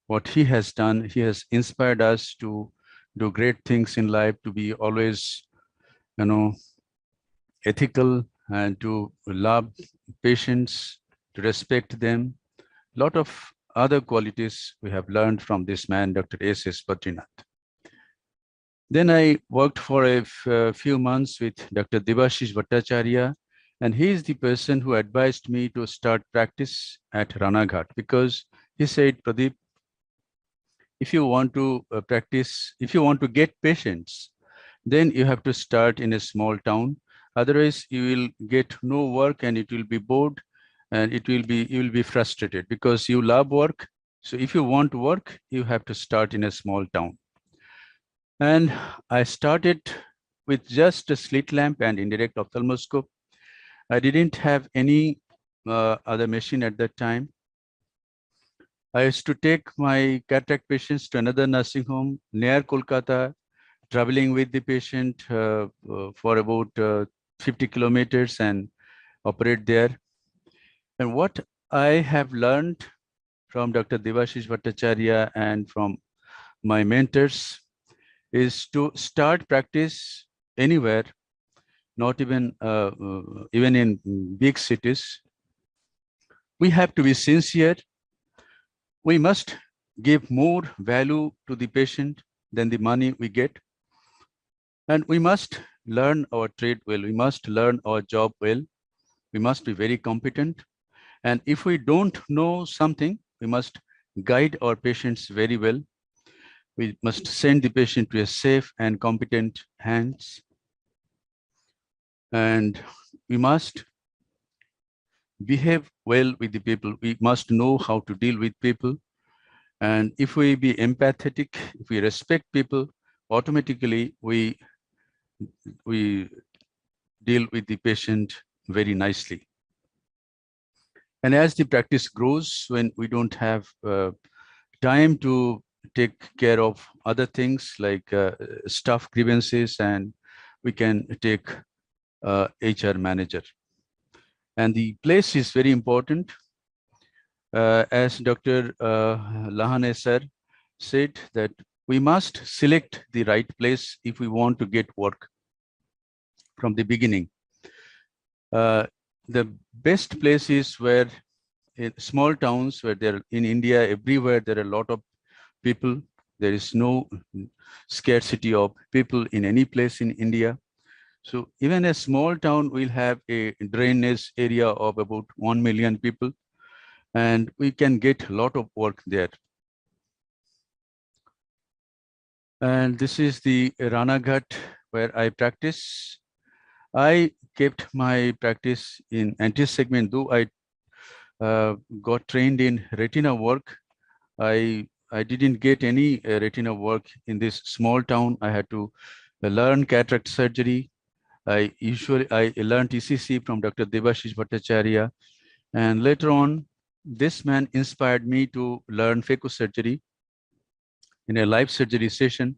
what he has done. He has inspired us to do great things in life, to be always, ethical, and to love patients, to respect them. A lot of other qualities we have learned from this man, Dr. S.S. Badrinath. Then I worked for a few months with Dr. Debashish Bhattacharya, and he is the person who advised me to start practice at Ranaghat, because he said, Pradeep, if you want to practice, if you want to get patients, then you have to start in a small town. Otherwise, you will get no work and it will be bored, and you will be frustrated because you love work. So if you want work, you have to start in a small town. And I started with just a slit lamp and indirect ophthalmoscope. I didn't have any other machine at that time. I used to take my cataract patients to another nursing home near Kolkata, traveling with the patient for about 50 kilometers and operate there. And what I have learned from Dr. Debashish Bhattacharya and from my mentors is to start practice anywhere, not even even in big cities. We have to be sincere. We must give more value to the patient than the money we get. And we must learn our trade well. We must learn our job well. We must be very competent. And if we don't know something, we must guide our patients very well. We must send the patient to a safe and competent hands. And we must behave well with the people. We must know how to deal with people. And if we be empathetic, if we respect people, automatically we deal with the patient very nicely. And as the practice grows, when we don't have time to take care of other things like staff grievances, and we can take HR manager. And the place is very important. As Dr. Lahane sir said, that we must select the right place if we want to get work from the beginning. The best place is where in small towns, where there in India, everywhere there are a lot of people. There is no scarcity of people in any place in India. So even a small town will have a drainage area of about 1 million people, and we can get a lot of work there. And this is the Ranaghat where I practice. I kept my practice in anti-segment, though I got trained in retina work. I I didn't get any retina work in this small town. I had to learn cataract surgery. I learned ECC from Dr. Debashish Bhattacharya. And later on, this man inspired me to learn phacosurgery in a live surgery session.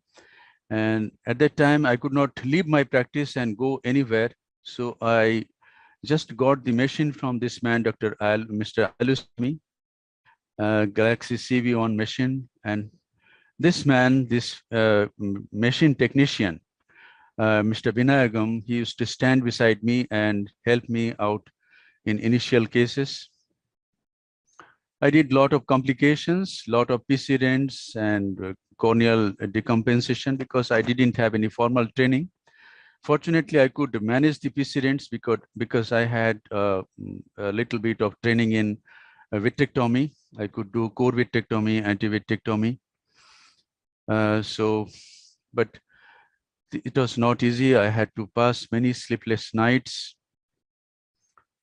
And at that time, I could not leave my practice and go anywhere. So I just got the machine from this man, Mr. Alusami, Galaxy CV1 machine. And this man, this machine technician, Mr. Vinayagam, he used to stand beside me and help me out in initial cases. I did a lot of complications, lot of PC rents and corneal decompensation because I didn't have any formal training. Fortunately, I could manage the PC rents because I had a little bit of training in vitrectomy. I could do core vitrectomy, anti-vitrectomy. But it was not easy. I had to pass many sleepless nights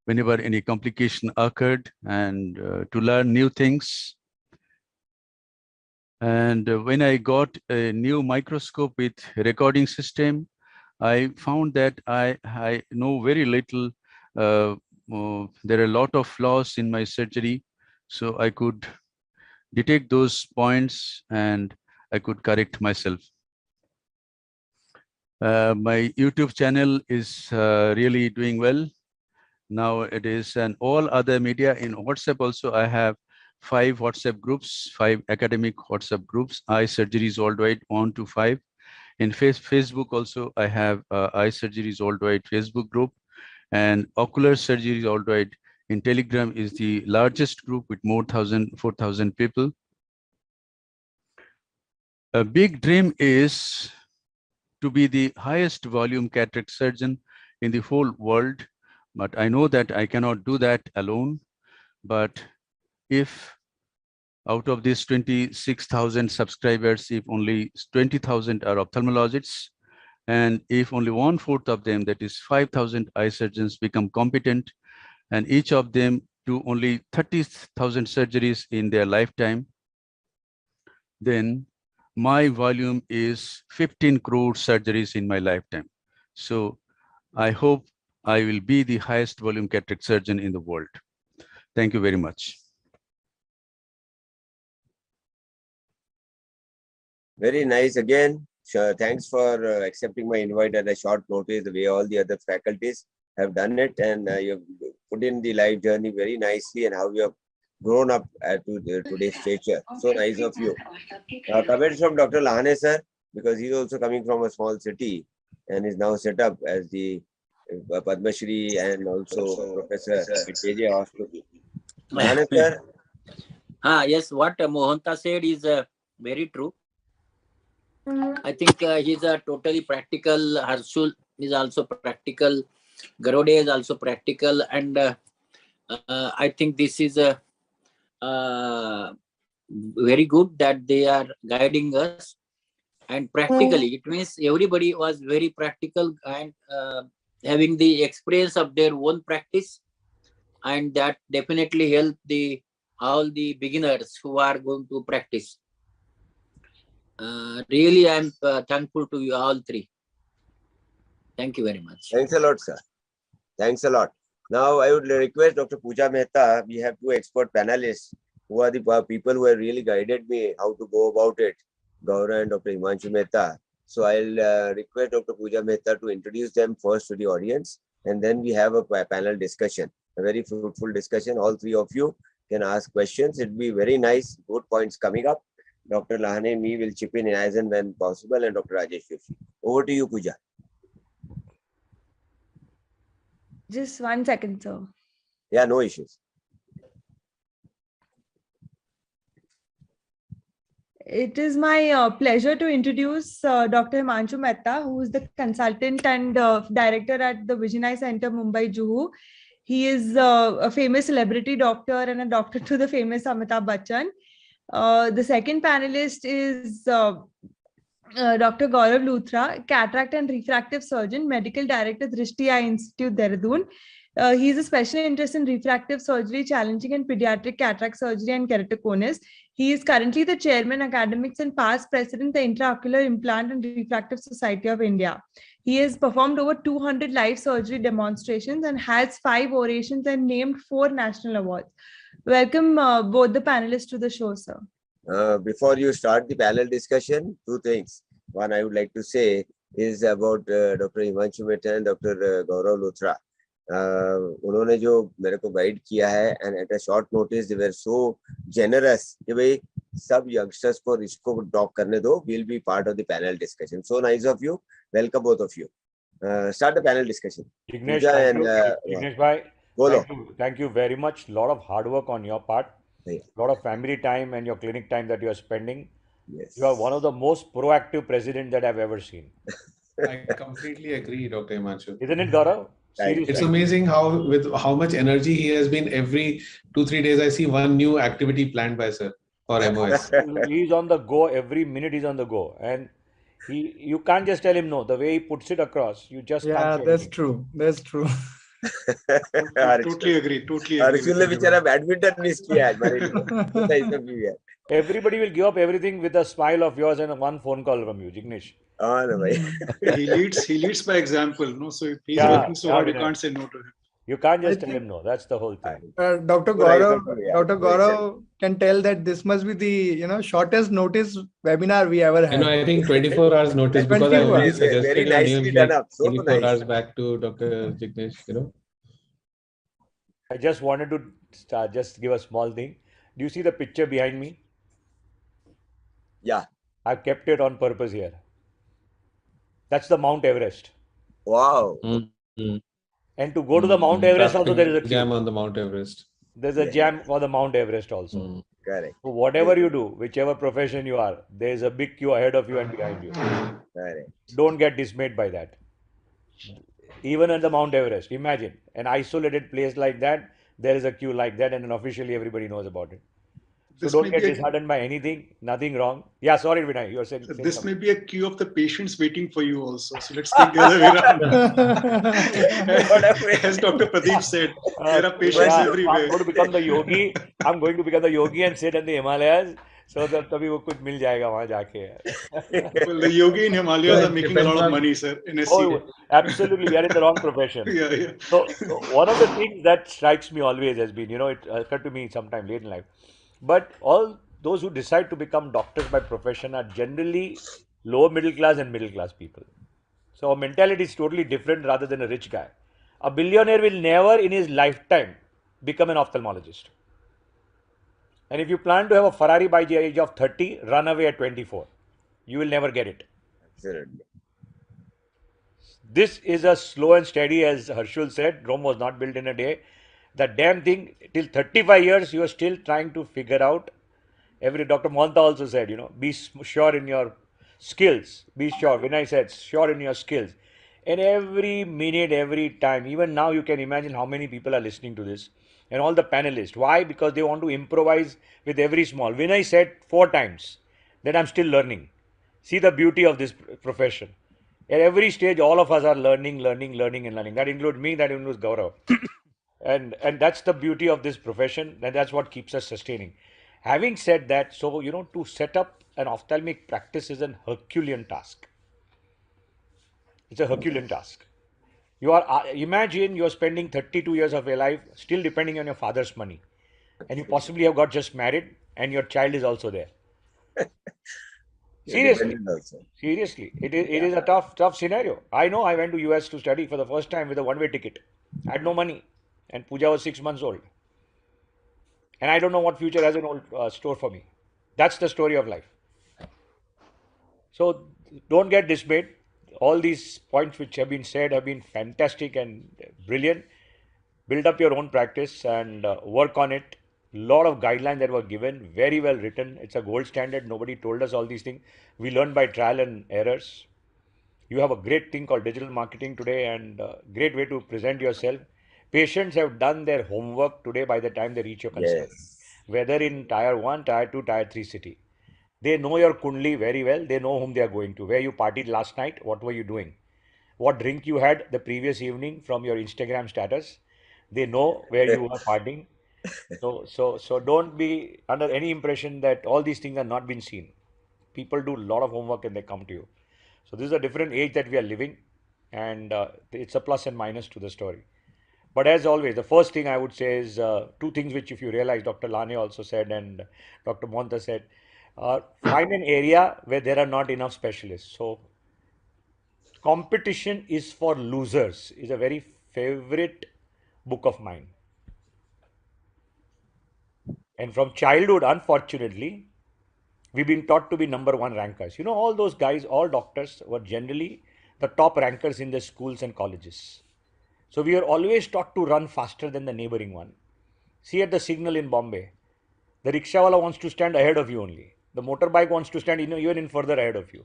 whenever any complication occurred and to learn new things. And when I got a new microscope with recording system, I found that I know very little. There are a lot of flaws in my surgery, so I could detect those points and I could correct myself. My YouTube channel is really doing well nowadays, and all other media in WhatsApp also. I have 5 WhatsApp groups, 5 academic WhatsApp groups, eye surgeries worldwide 1 to 5. In Facebook also, I have eye surgeries worldwide Facebook group, and ocular surgeries worldwide in Telegram is the largest group with more 4,000 people. A big dream is to be the highest volume cataract surgeon in the whole world, but I know that I cannot do that alone. But if out of these 26,000 subscribers, if only 20,000 are ophthalmologists, and if only 1/4 of them, that is 5,000 eye surgeons, become competent, and each of them do only 30,000 surgeries in their lifetime, then my volume is 15 crore surgeries in my lifetime. So I hope I will be the highest volume cataract surgeon in the world. Thank you very much. Very nice again. Sure. Thanks for accepting my invite at a short notice, the way all the other faculties have done it. And you've put in the life journey very nicely and how you have grown up to today's stature. So nice of you. Comments from Dr. Lahane sir, because he's also coming from a small city and is now set up as the Padma Shri and also professor at KJ Hospital. Lahane sir. Yes, what Mohanta said is very true. I think he's a totally practical. Harshul is also practical. Garode is also practical, and I think this is very good that they are guiding us. And practically, it means everybody was very practical and having the experience of their own practice, and that definitely helped all the beginners who are going to practice. Really, I'm thankful to you all three. Thank you very much. Thanks a lot, sir. Thanks a lot. Now, I would request Dr. Pooja Mehta. We have 2 expert panelists who are the people who have really guided me how to go about it, Gaurav and Dr. Himanshu Mehta. So I'll request Dr. Pooja Mehta to introduce them first to the audience, and then we have a panel discussion, a very fruitful discussion. All 3 of you can ask questions. It'll be very nice, good points coming up. Dr. Lahane and me will chip in as and when possible, and Dr. Rajesh Joshi. Over to you, Pooja. Just 1 second, sir. Yeah, no issues. It is my pleasure to introduce Dr. Himanshu Mehta, who is the consultant and director at the Vision Eye Center, Mumbai, Juhu. He is a famous celebrity doctor and a doctor to the famous Amitabh Bachchan. The second panelist is Dr. Gaurav Luthra, cataract and refractive surgeon, medical director, Drishti Eye Institute, Dehradun. He is a special interest in refractive surgery, challenging and pediatric cataract surgery and keratoconus. He is currently the chairman, academics, and past president, the Intraocular Implant and Refractive Society of India. He has performed over 200 live surgery demonstrations and has 5 orations and named 4 national awards. Welcome both the panelists to the show, sir. Before you start the panel discussion, 2 things. One I would like to say is about Dr. Himanshu Mehta and Dr. Gaurav Luthra. उन्होंने जो मेरे को guide किया है and at a short notice they were so generous कि भाई सब youngsters को इसको talk करने दो. We'll be part of the panel discussion. So nice of you. Welcome both of you. Start the panel discussion. Jignesh, Jignesh bhai, thank you very much. Lot of hard work on your part. Lot of family time and your clinic time that you are spending. Yes. You are one of the most proactive presidents that I've ever seen. I completely agree, Dr. Himanshu. Isn't it, Gaurav? Seriously. It's amazing how much energy he has been. Every 2-3 days, I see one new activity planned by sir for MOS. He's on the go. Every minute he's on the go. And you can't just tell him no. The way he puts it across, you just can't say that's anything. true. That's true. Totally agree. Arjun ने बेचारा badminton miss किया है. Everybody will give up everything with a smile of yours and one phone call from you, Jignesh. He leads by example, no? So if he's working so hard, you can't say no to him. You can't just tell him no. That's the whole thing. Dr. Gaurav can tell that this must be the shortest notice webinar we ever had. I think 24 hours notice because I already suggested a name like 24 hours back to Dr. Jignesh. I just wanted to just give a small thing. Do you see the picture behind me? Yeah. I've kept it on purpose here. That's the Mount Everest. Wow. Mm-hmm. And to go to the Mount Everest also there is a jam on the Mount Everest. There's a jam for the Mount Everest also. Correct. So whatever you do, whichever profession you are, there is a big queue ahead of you and behind you. Correct. Don't get dismayed by that. Even at the Mount Everest, imagine an isolated place like that, there is a queue like that, and then officially everybody knows about it. So don't get disheartened by anything, nothing wrong. Yeah, sorry, Vinay, you were saying. This may be a queue of the patients waiting for you also. So let's think the other way around. As Dr. Pradeep said, there are patients everywhere. I'm going to become the yogi. I'm going to become the yogi and sit in the Himalayas. So that तभी वो कुछ मिल जाएगा वहाँ जाके. Well, the yogi in Himalayas are making a lot of money, sir. Absolutely, we are in the wrong profession. Yeah. So one of the things that strikes me always has been, it occurred to me sometime late in life. But all those who decide to become doctors by profession are generally lower middle class and middle class people. So our mentality is totally different rather than a rich guy. A billionaire will never in his lifetime become an ophthalmologist. And if you plan to have a Ferrari by the age of 30, run away at 24. You will never get it. Absolutely. This is a slow and steady, as Herschel said, Rome was not built in a day. The damn thing, till 35 years, you are still trying to figure out. Dr. Mohan also said, be sure in your skills. Be sure. Vinay said, sure in your skills. And every minute, every time, even now you can imagine how many people are listening to this. And all the panelists. Why? Because they want to improvise with every small. Vinay said 4 times that I'm still learning. See the beauty of this profession. At every stage, all of us are learning. That includes me, that includes Gaurav. And that's the beauty of this profession, and that's what keeps us sustaining. Having said that, so, to set up an ophthalmic practice is an Herculean task. It's a Herculean task. Imagine you're spending 32 years of your life still depending on your father's money. And you possibly have got just married and your child is also there. Seriously. It is a tough scenario. I know I went to US to study for the first time with a one-way ticket. I had no money. And Pooja was 6 months old. And I don't know what future has in store for me. That's the story of life. So don't get dismayed. All these points which have been said have been fantastic and brilliant. Build up your own practice and work on it. Lot of guidelines that were given, very well written. It's a gold standard. Nobody told us all these things. We learned by trial and errors. You have a great thing called digital marketing today and a great way to present yourself. Patients have done their homework today by the time they reach your consultant. Yes. Whether in Tier 1, Tier 2, Tier 3 city. They know your Kundli very well. They know whom they are going to. Where you partied last night, what were you doing? What drink you had the previous evening from your Instagram status. They know where you were partying. So don't be under any impression that all these things are not been seen. People do a lot of homework and they come to you. So this is a different age that we are living, and it's a plus and minus to the story. But as always, the first thing I would say is two things which, if you realize, Dr. Lane also said and Dr. Monta said, find an area where there are not enough specialists. So competition is for losers is a very favorite book of mine. And from childhood, unfortunately, we've been taught to be number one rankers. You know, all those guys, all doctors were generally the top rankers in their schools and colleges. So we are always taught to run faster than the neighboring one. See at the signal in Bombay, the rickshawala wants to stand ahead of you only. The motorbike wants to stand even in further ahead of you.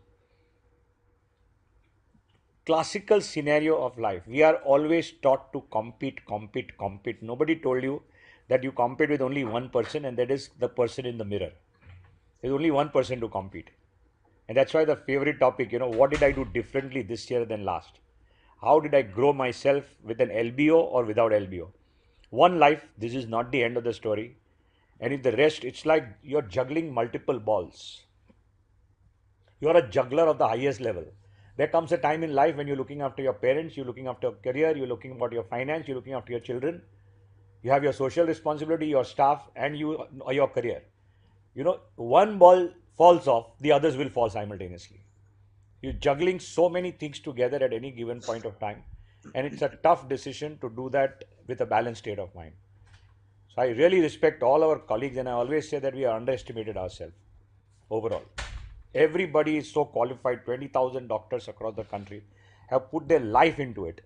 Classical scenario of life. We are always taught to compete, compete, compete. Nobody told you that you compete with only one person, and that is the person in the mirror. There's only one person to compete. And that's why the favorite topic, what did I do differently this year than last? How did I grow myself with an LBO or without LBO? One life, this is not the end of the story. And if the rest, it's like you're juggling multiple balls. You're a juggler of the highest level. There comes a time in life when you're looking after your parents, you're looking after your career, you're looking about your finance, you're looking after your children. You have your social responsibility, your staff, and your career. One ball falls off, the others will fall simultaneously. You're juggling so many things together at any given point of time. And it's a tough decision to do that with a balanced state of mind. So I really respect all our colleagues, and I always say that we are underestimated ourselves overall. Everybody is so qualified. 20,000 doctors across the country have put their life into it.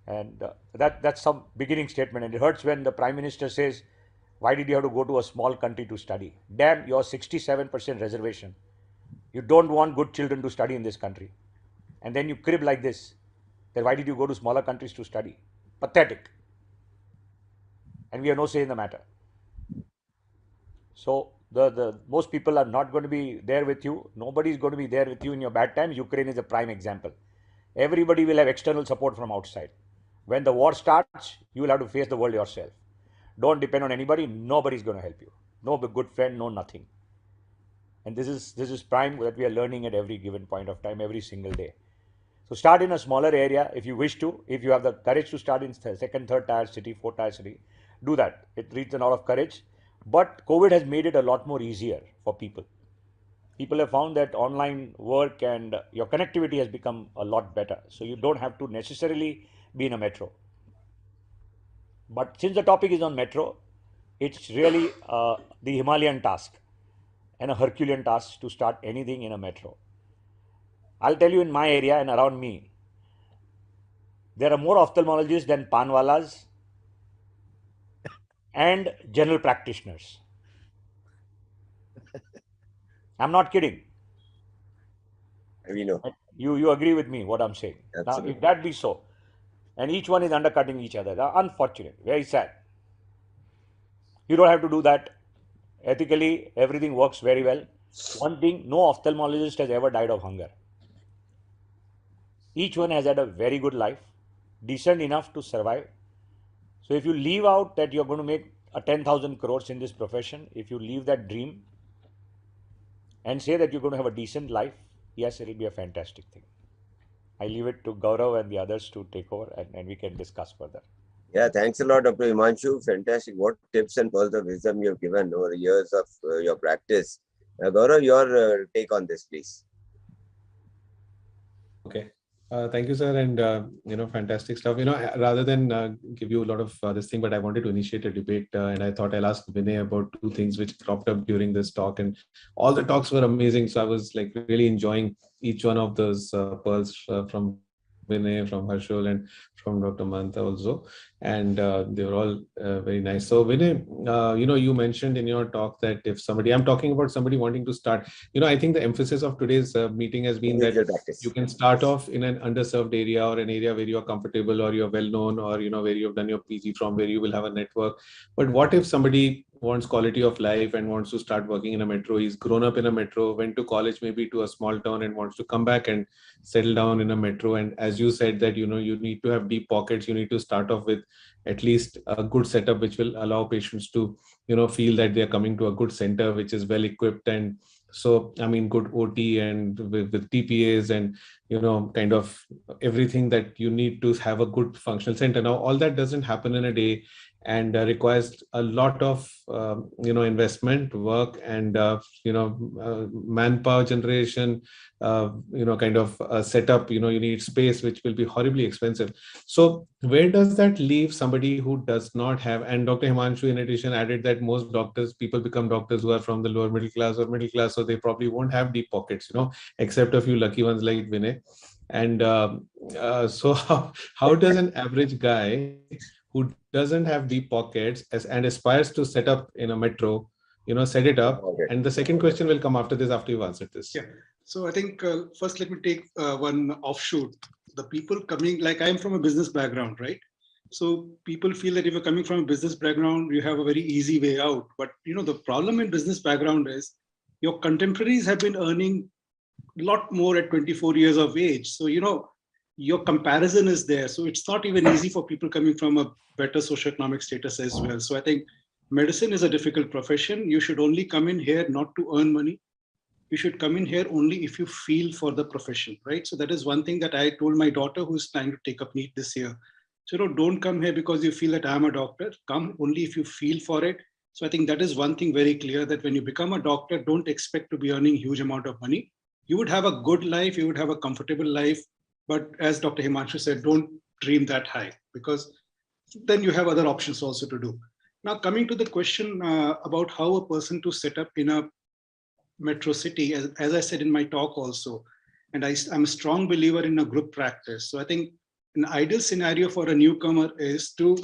And that's some beginning statement. And it hurts when the Prime Minister says, why did you have to go to a small country to study? Damn, your 67% reservation. You don't want good children to study in this country. And then you crib like this. Then why did you go to smaller countries to study? Pathetic. And we have no say in the matter. So the most people are not going to be there with you. Nobody is going to be there with you in your bad times. Ukraine is a prime example. Everybody will have external support from outside. When the war starts, you will have to face the world yourself. Don't depend on anybody. Nobody is going to help you. No good friend, no nothing. And this is prime that we are learning at every given point of time, every single day. So start in a smaller area if you wish to. If you have the courage to start in second, third tier city, fourth tier city, do that. It needs a lot of courage. But COVID has made it a lot more easier for people. People have found that online work and your connectivity has become a lot better. So you don't have to necessarily be in a metro. But since the topic is on metro, it's really the Himalayan task and a Herculean task to start anything in a metro. I'll tell you, in my area and around me, there are more ophthalmologists than panwalas and general practitioners. I'm not kidding. We know. You agree with me what I'm saying. Absolutely. Now, if that be so, and each one is undercutting each other, unfortunate, very sad. You don't have to do that. Ethically, everything works very well. One thing, no ophthalmologist has ever died of hunger. Each one has had a very good life, decent enough to survive. So if you leave out that you're going to make 10,000 crores in this profession, if you leave that dream and say that you're going to have a decent life, yes, it'll be a fantastic thing. I leave it to Gaurav and the others to take over, and we can discuss further. Yeah, thanks a lot, Dr. Himanshu. Fantastic. What tips and pearls of wisdom you have given over years of your practice. Gaurav, your take on this, please. Okay. Thank you, sir. And, fantastic stuff. Rather than give you a lot of this thing, but I wanted to initiate a debate. And I thought I'll ask Vinay about two things which cropped up during this talk. And all the talks were amazing. So I was like really enjoying each one of those pearls from Vinay, from Harshul, and from Dr. Manta also. And they were all very nice. So Vinay, you mentioned in your talk that if somebody, I'm talking about somebody wanting to start, I think the emphasis of today's meeting has been that you can start off in an underserved area or an area where you're comfortable or you're well known or, where you've done your PG from, where you will have a network. But what if somebody wants quality of life and wants to start working in a metro. He's grown up in a metro, went to college maybe to a small town and wants to come back and settle down in a metro. And as you said that, you need to have deep pockets. You need to start off with at least a good setup, which will allow patients to, feel that they're coming to a good center, which is well equipped. And so, I mean, good OT and with TPAs and, kind of everything that you need to have a good functional center. Now, all that doesn't happen in a day, and requires a lot of investment, work, and manpower generation, kind of setup. You need space, which will be horribly expensive. So where does that leave somebody who does not have? And Dr. Himanshu in addition added that most people become doctors who are from the lower middle class or middle class, so they probably won't have deep pockets, except a few lucky ones like Vinay. And so how does an average guy who doesn't have deep pockets and aspires to set up in a metro, set it up? And the second question will come after this, after you've answered this. Yeah. So I think first let me take one offshoot. The people coming, like I'm from a business background, right? So people feel that if you're coming from a business background, you have a very easy way out. But the problem in business background is your contemporaries have been earning a lot more at 24 years of age. So your comparison is there. So it's not even easy for people coming from a better socioeconomic status as well. So I think medicine is a difficult profession. You should only come in here not to earn money. You should come in here only if you feel for the profession, right? So that is one thing that I told my daughter who's trying to take up NEET this year. So don't come here because you feel that I'm a doctor. Come only if you feel for it. So I think that is one thing very clear, that when you become a doctor, don't expect to be earning huge amount of money. You would have a good life, you would have a comfortable life. But as Dr. Himanshu said, don't dream that high, because then you have other options also to do. Now, coming to the question about how a person to set up in a metro city, as I said in my talk also, and I'm a strong believer in a group practice. So I think an ideal scenario for a newcomer is to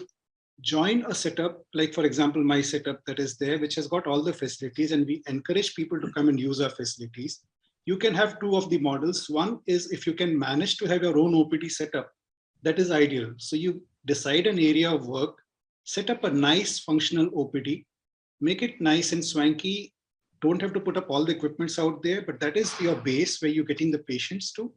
join a setup, like for example, my setup that is there, which has got all the facilities, and we encourage people to come and use our facilities. You can have two of the models. One is if you can manage to have your own OPD setup, that is ideal. So you decide an area of work, set up a nice functional OPD, make it nice and swanky. Don't have to put up all the equipments out there, but that is your base where you're getting the patients to.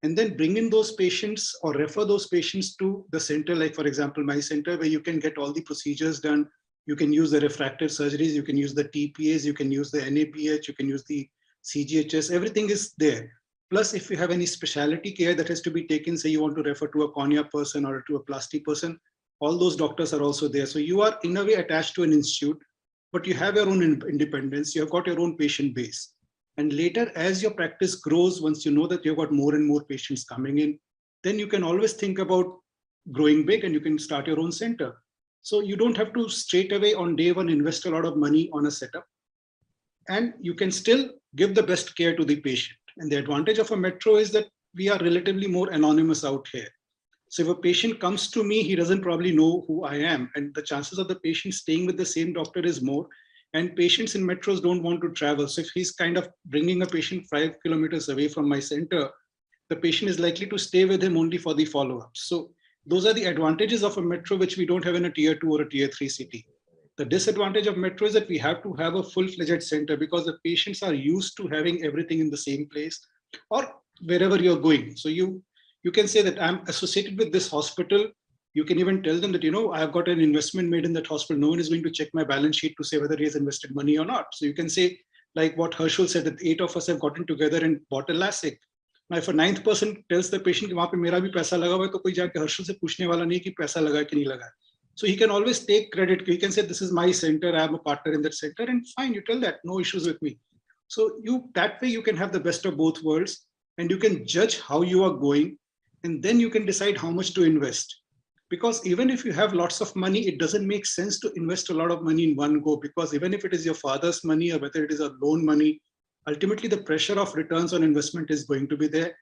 And then bring in those patients or refer those patients to the center, like for example, my center, where you can get all the procedures done. You can use the refractive surgeries, you can use the TPAs, you can use the NABH, you can use the CGHS, everything is there. Plus, if you have any specialty care that has to be taken, say you want to refer to a cornea person or to a plastic person, all those doctors are also there. So you are in a way attached to an institute, but you have your own independence, you have got your own patient base. And later, as your practice grows, once you know that you've got more and more patients coming in, then you can always think about growing big and you can start your own center. So you don't have to straight away on day one invest a lot of money on a setup. And you can still give the best care to the patient. And the advantage of a metro is that we are relatively more anonymous out here. So if a patient comes to me, he doesn't probably know who I am. And the chances of the patient staying with the same doctor is more. And patients in metros don't want to travel. So if he's kind of bringing a patient 5 kilometers away from my center, the patient is likely to stay with him only for the follow-up. So those are the advantages of a metro, which we don't have in a tier 2 or a tier 3 city. The disadvantage of metro is that we have to have a full-fledged center because the patients are used to having everything in the same place or wherever you're going. So you can say that I'm associated with this hospital. You can even tell them that, I've got an investment made in that hospital. No one is going to check my balance sheet to say whether he has invested money or not. So you can say, like what Herschel said, that 8 of us have gotten together and bought a LASIK. Now, if a 9th person tells the patient कि वहाँ पे मेरा भी पैसा लगा हुआ है, तो कोई जाके हर्षल से पूछने वाला नहीं कि पैसा लगा कि नहीं लगा. So he can always take credit. He can say, this is my center. I am a partner in that center, and fine, you tell that, no issues with me. So that way you can have the best of both worlds, and you can judge how you are going, and then you can decide how much to invest. Because even if you have lots of money, it doesn't make sense to invest a lot of money in one go, because even if it is your father's money or whether it is a loan money, ultimately the pressure of returns on investment is going to be there.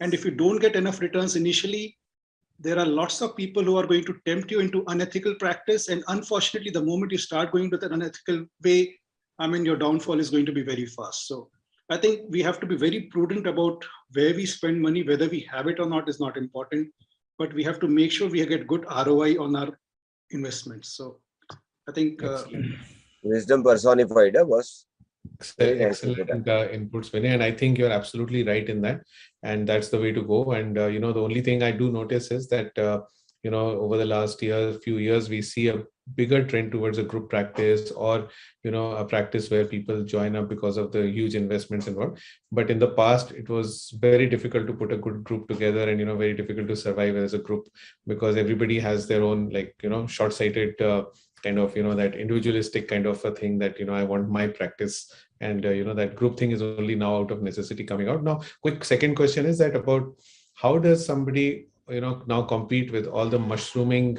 And if you don't get enough returns initially, there are lots of people who are going to tempt you into unethical practice. And unfortunately, the moment you start going to that unethical way, your downfall is going to be very fast. So I think we have to be very prudent about where we spend money. Whether we have it or not is not important, but we have to make sure we get good ROI on our investments. So I think Wisdom personified, boss. Very nicely Excellent put up. inputs, Vinay, and I think you're absolutely right in that, and that's the way to go. And the only thing I do notice is that over the last few years, we see a bigger trend towards a group practice, or a practice where people join up because of the huge investments involved. But in the past, it was very difficult to put a good group together, and very difficult to survive as a group, because everybody has their own short-sighted kind of that individualistic kind of a thing that I want my practice, and that group thing is only now out of necessity coming out. Now, quick second question is that about how does somebody now compete with all the mushrooming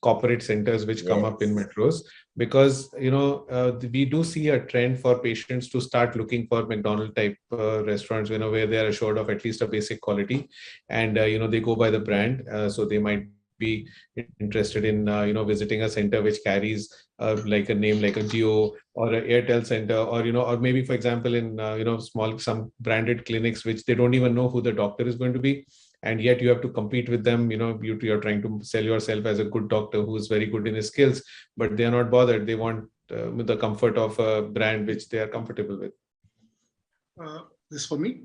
corporate centers which come up in metros, because we do see a trend for patients to start looking for McDonald's type restaurants, where they are assured of at least a basic quality, and they go by the brand, so they might be interested in visiting a center which carries like a name like a Geo or a Airtel center, or or maybe, for example, in some branded clinics which they don't even know who the doctor is going to be, and yet you have to compete with them. You're trying to sell yourself as a good doctor who is very good in his skills, but they are not bothered. They want the comfort of a brand which they are comfortable with. This for me?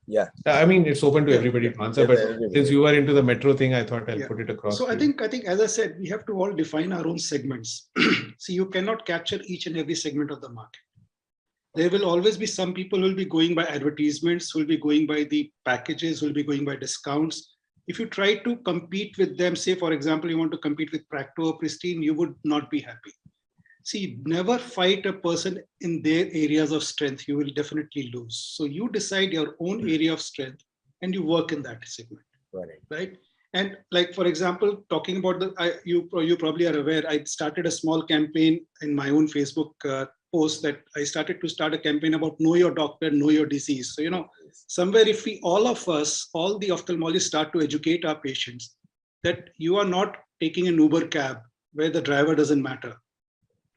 Yeah. I mean, it's open to everybody to answer, but since you are into the metro thing, I thought I'll put it across. So I think, as I said, we have to all define our own segments. See, you cannot capture each and every segment of the market. There will always be some people who will be going by advertisements, who will be going by the packages, who will be going by discounts. If you try to compete with them, say, for example, you want to compete with Practo or Pristine, you would not be happy. See, never fight a person in their areas of strength. You will definitely lose. So you decide your own area of strength and you work in that segment, right? And like, for example, talking about you probably are aware, I started a small campaign in my own Facebook post that I started to start a campaign about know your doctor, know your disease. So, somewhere if we, all of us, all the ophthalmologists start to educate our patients that you are not taking an Uber cab where the driver doesn't matter.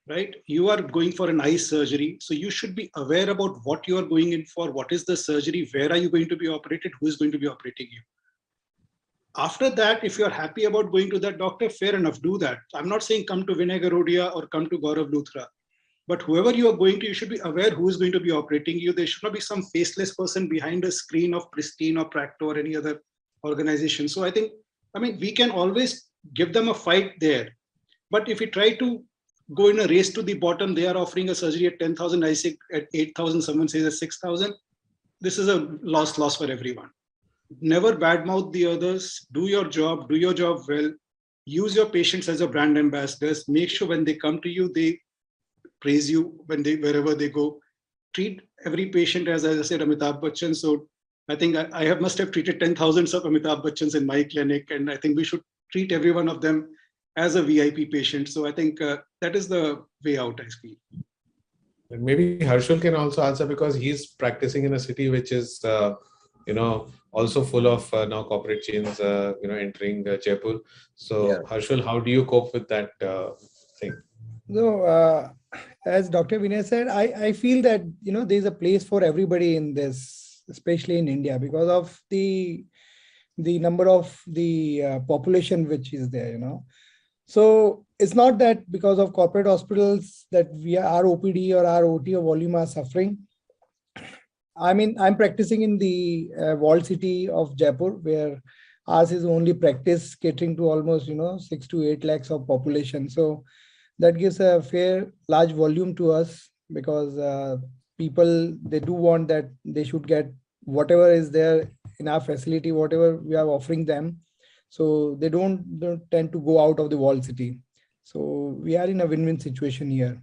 Right? You are going for an eye surgery. So you should be aware about what you are going in for, what is the surgery, where are you going to be operated, who is going to be operating you. After that, if you're happy about going to that doctor, fair enough, do that. I'm not saying come to Vinay Garodia or come to Gaurav Luthra, but whoever you are going to, you should be aware who is going to be operating you. There should not be some faceless person behind a screen of Pristine or Practo or any other organization. So I mean, we can always give them a fight there. But if we try to go in a race to the bottom, they are offering a surgery at 10,000, I say at 8,000, someone says at 6,000. This is a loss for everyone. Never badmouth the others. Do your job well. Use your patients as your brand ambassadors. Make sure when they come to you, they praise you wherever they go. Treat every patient as I said, Amitabh Bachchan. So I think I must have treated 10,000s of Amitabh Bachchans in my clinic, and I think we should treat every one of them as a VIP patient. So I think that is the way out, I feel. And maybe Harshul can also answer, because he's practicing in a city which is, also full of now corporate chains, entering Jaipur. So Harshul, how do you cope with that thing? So, as Dr. Vinay said, I feel that, there's a place for everybody in this, especially in India, because of the number of the population which is there, So it's not that because of corporate hospitals that our OPD or our OT or volume are suffering. I mean, I'm practicing in the walled city of Jaipur, where ours is only practice catering to almost, 6 to 8 lakhs of population. So that gives a large volume to us, because people, they do want that they should get whatever is there in our facility, whatever we are offering them. So they don't tend to go out of the walled city. So we are in a win-win situation here.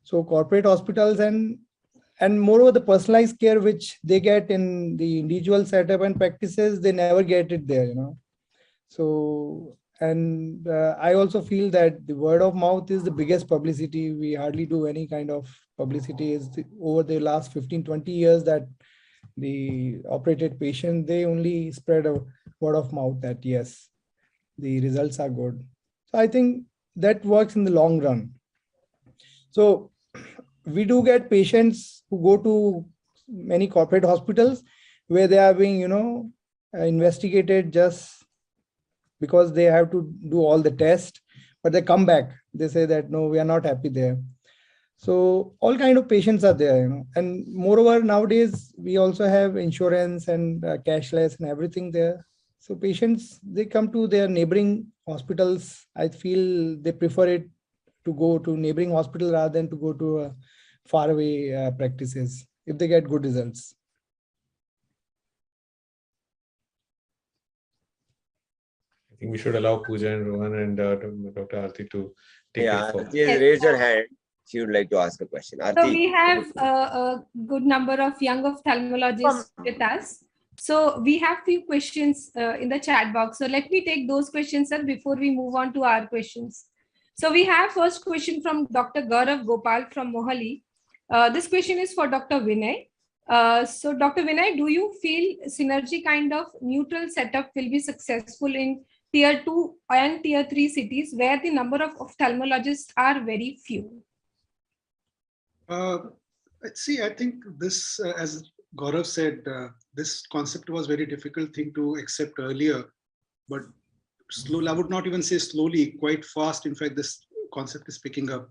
So corporate hospitals and moreover the personalized care which they get in the individual setup and practices, they never get it there, So, and I also feel that the word of mouth is the biggest publicity. We hardly do any kind of publicity. Over the last 15, 20 years that the operated patient, they only spread a word of mouth that yes, the results are good. So I think that works in the long run. So we do get patients who go to many corporate hospitals where they are being, investigated just because they have to do all the tests, but they come back. They say that, no, we are not happy there. So all kind of patients are there, and moreover, nowadays we also have insurance and cashless and everything there. So patients, they come to their neighboring hospitals. I feel they prefer it to go to neighboring hospital rather than to go to faraway practices if they get good results. I think we should allow Pooja and Rohan and Dr. Aarti to take it forward. Aarti, raise your hand. She would like to ask a question. Aarti. So we have a good number of young ophthalmologists with us. So we have few questions in the chat box. So let me take those questions, sir, before we move on to our questions. So we have first question from Dr. Gaurav Gopal from Mohali. This question is for Dr. Vinay. So Dr. Vinay, do you feel synergy kind of neutral setup will be successful in tier 2 and tier 3 cities where the number of ophthalmologists are very few? See, I think this, as Gaurav said, this concept was very difficult thing to accept earlier, but slowly, I would not even say slowly, quite fast. In fact, this concept is picking up.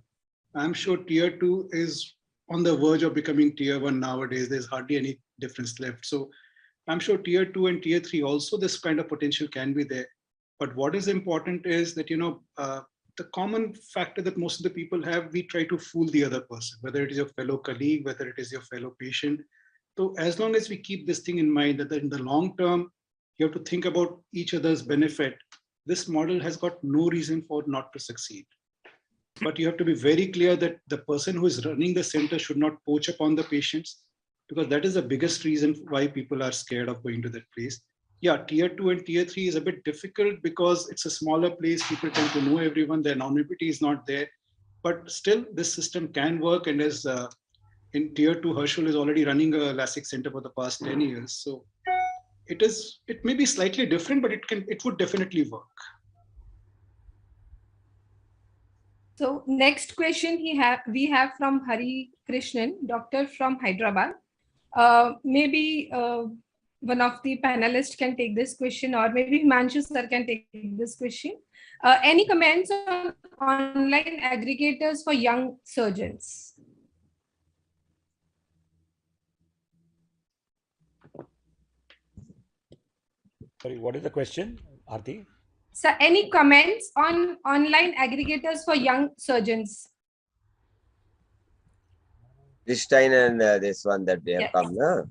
I'm sure tier 2 is on the verge of becoming tier 1 nowadays. There's hardly any difference left. So I'm sure tier 2 and tier 3 also this kind of potential can be there. But what is important is that, the common factor that most of the people have, we try to fool the other person, whether it is your fellow colleague, whether it is your fellow patient. So as long as we keep this thing in mind, that in the long term, you have to think about each other's benefit, this model has got no reason for not to succeed. But you have to be very clear that the person who is running the center should not poach upon the patients, because that is the biggest reason why people are scared of going to that place. Yeah, tier 2 and tier 3 is a bit difficult because it's a smaller place. People tend to know everyone. The anonymity is not there. But still, this system can work. And as in tier 2, Harshul is already running a LASIK center for the past 10 years. So it may be slightly different, but it would definitely work. So next question we have from Hari Krishnan, doctor from Hyderabad. Maybe one of the panelists can take this question, or maybe Himanshu sir can take this question. Any comments on online aggregators for young surgeons? Sorry, what is the question, Aarti? So any comments on online aggregators for young surgeons? This time and this one that they have Yes. come, no?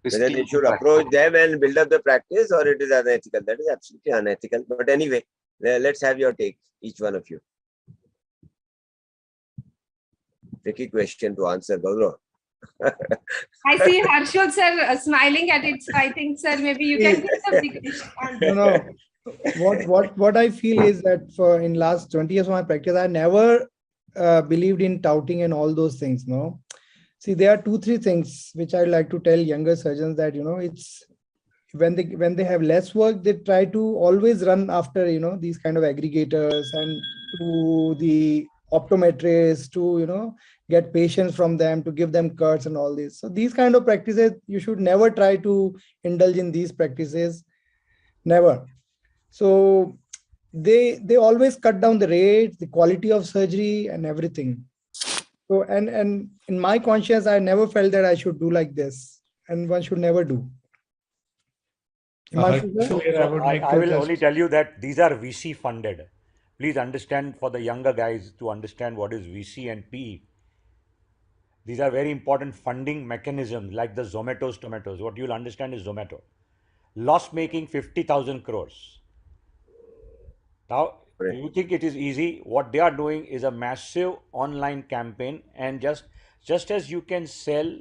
Whether they should approach them and build up the practice, or it is unethical. That is absolutely unethical. But anyway, let's have your take, each one of you. Tricky question to answer, Gaurav. I see Harshul sir smiling at it. So I think, sir, maybe you can give some question. No. What I feel is that in last 20 years of my practice, I never believed in touting and all those things. No. See, there are 2-3 things which I'd like to tell younger surgeons that, it's when they have less work, they try to always run after, these kind of aggregators and to the optometrists to, get patients from them, to give them cuts and all this. So these kind of practices, you should never try to indulge in these practices. Never. So they always cut down the rates, the quality of surgery and everything. So, and in my conscience, I never felt that I should do like this, and one should never do. I will only tell you that these are VC funded. Please understand, for the younger guys to understand what is VC and PE. These are very important funding mechanisms, like the Zomato's tomatoes. What you'll understand is Zomato. Loss making 50,000 crores. Now, you think it is easy? What they are doing is a massive online campaign, and just as you can sell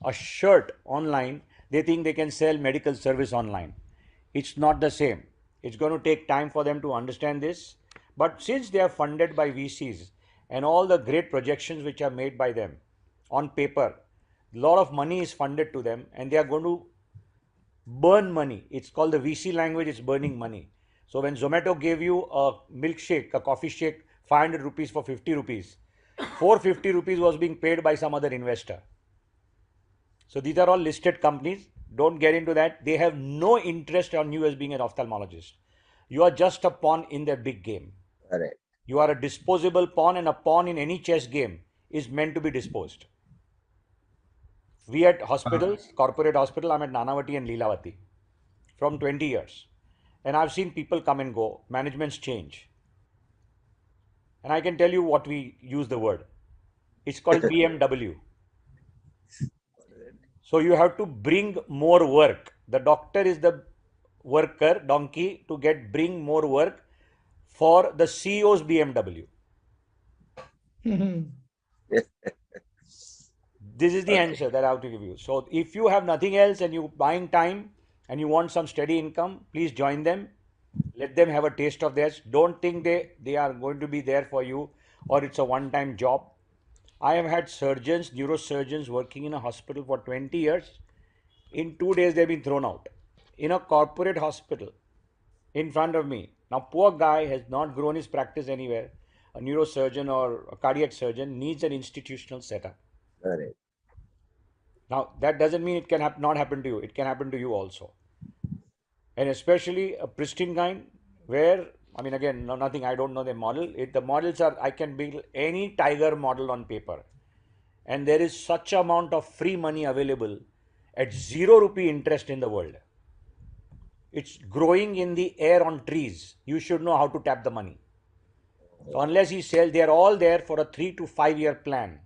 a shirt online, they think they can sell medical service online. It's not the same. It's going to take time for them to understand this. But since they are funded by VCs and all the great projections which are made by them on paper, a lot of money is funded to them, and they are going to burn money. It's called the VC language, it's burning money. So when Zomato gave you a milkshake, a coffee shake, 500 rupees for 50 rupees, 450 rupees was being paid by some other investor. So these are all listed companies. Don't get into that. They have no interest on you as being an ophthalmologist. You are just a pawn in their big game. Correct. You are a disposable pawn, and a pawn in any chess game is meant to be disposed. We at hospitals, corporate hospital, I'm at Nanavati and Leelavati from 20 years. And I've seen people come and go, managements change. And I can tell you what we use the word. It's called BMW. So you have to bring more work. The doctor is the worker, donkey, to bring more work for the CEO's BMW. This is the answer that I have to give you. So if you have nothing else and you're buying time and you want some steady income, please join them. Let them have a taste of this. Don't think they are going to be there for you or it's a one-time job. I have had surgeons, neurosurgeons working in a hospital for 20 years. In 2 days, they've been thrown out. In a corporate hospital, in front of me. Now, poor guy has not grown his practice anywhere. A neurosurgeon or a cardiac surgeon needs an institutional setup. Correct. Now, that doesn't mean it can not happen to you. It can happen to you also. And especially a pristine kind where, I mean, again, no, nothing, I don't know the model. The models are, I can build any tiger model on paper. And there is such amount of free money available at 0 rupee interest in the world. It's growing in the air on trees. You should know how to tap the money. So unless he sells, they are all there for a 3 to 5 year plan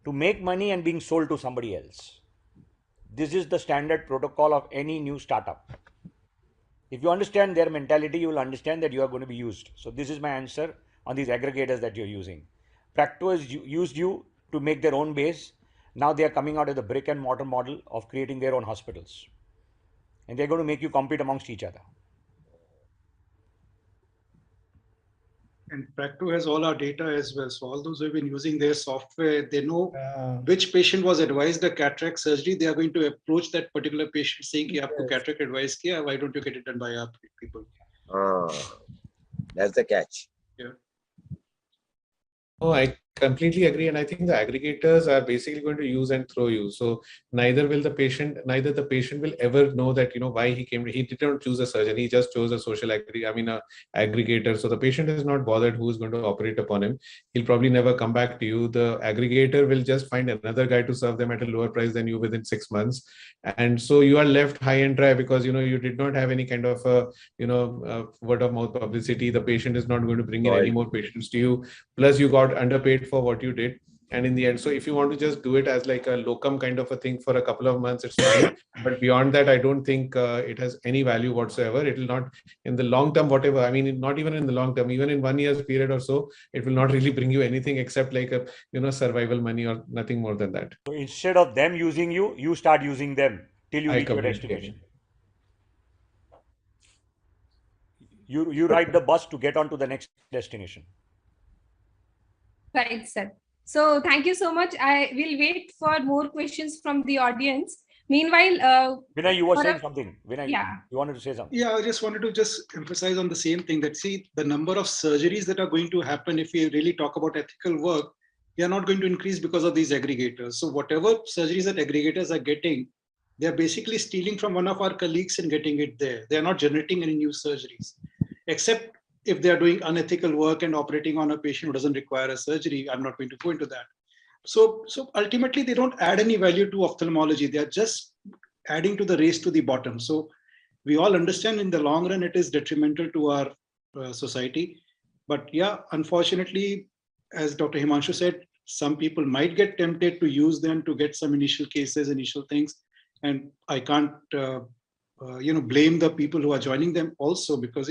to make money and being sold to somebody else. This is the standard protocol of any new startup. If you understand their mentality, you will understand that you are going to be used. So this is my answer on these aggregators that you're using. Practo has used you to make their own base. Now they are coming out of the brick and mortar model of creating their own hospitals. And they're going to make you compete amongst each other. And Practo has all our data as well. So all those who have been using their software, they know which patient was advised a cataract surgery. They are going to approach that particular patient saying, yes. Cataract advice kiya, why don't you get it done by our people? That's the catch. Yeah. Oh, I completely agree. And I think the aggregators are basically going to use and throw you. So neither the patient will ever know that, why he came. He didn't choose a surgeon. He just chose a aggregator. So the patient is not bothered who is going to operate upon him. He'll probably never come back to you. The aggregator will just find another guy to serve them at a lower price than you within 6 months. And so you are left high and dry because, you did not have any kind of, word of mouth publicity. The patient is not going to bring in any more patients to you. Plus you got underpaid for what you did. And in the end, so if you want to just do it as like a locum kind of a thing for a couple of months, it's fine. But beyond that, I don't think it has any value whatsoever. It will not in the long term, whatever. I mean, not even in the long term, even in 1 year's period or so, it will not really bring you anything except like a, survival money or nothing more than that. So instead of them using you, you start using them till you reach your destination. You ride the bus to get on to the next destination. Right, sir. So thank you so much. I will wait for more questions from the audience. Meanwhile, Vinay, you were saying something. Vinay, yeah. You wanted to say something. Yeah, I just wanted to emphasize on the same thing that see the number of surgeries that are going to happen if we really talk about ethical work, they are not going to increase because of these aggregators. So whatever surgeries that aggregators are getting, they are basically stealing from one of our colleagues and getting it there. They are not generating any new surgeries, except if they are doing unethical work and operating on a patient who doesn't require a surgery. I'm not going to go into that. So ultimately, they don't add any value to ophthalmology. They are just adding to the race to the bottom. So we all understand in the long run, it is detrimental to our society. But yeah, unfortunately, as Dr. Himanshu said, some people might get tempted to use them to get some initial cases, initial things. And I can't, blame the people who are joining them also because,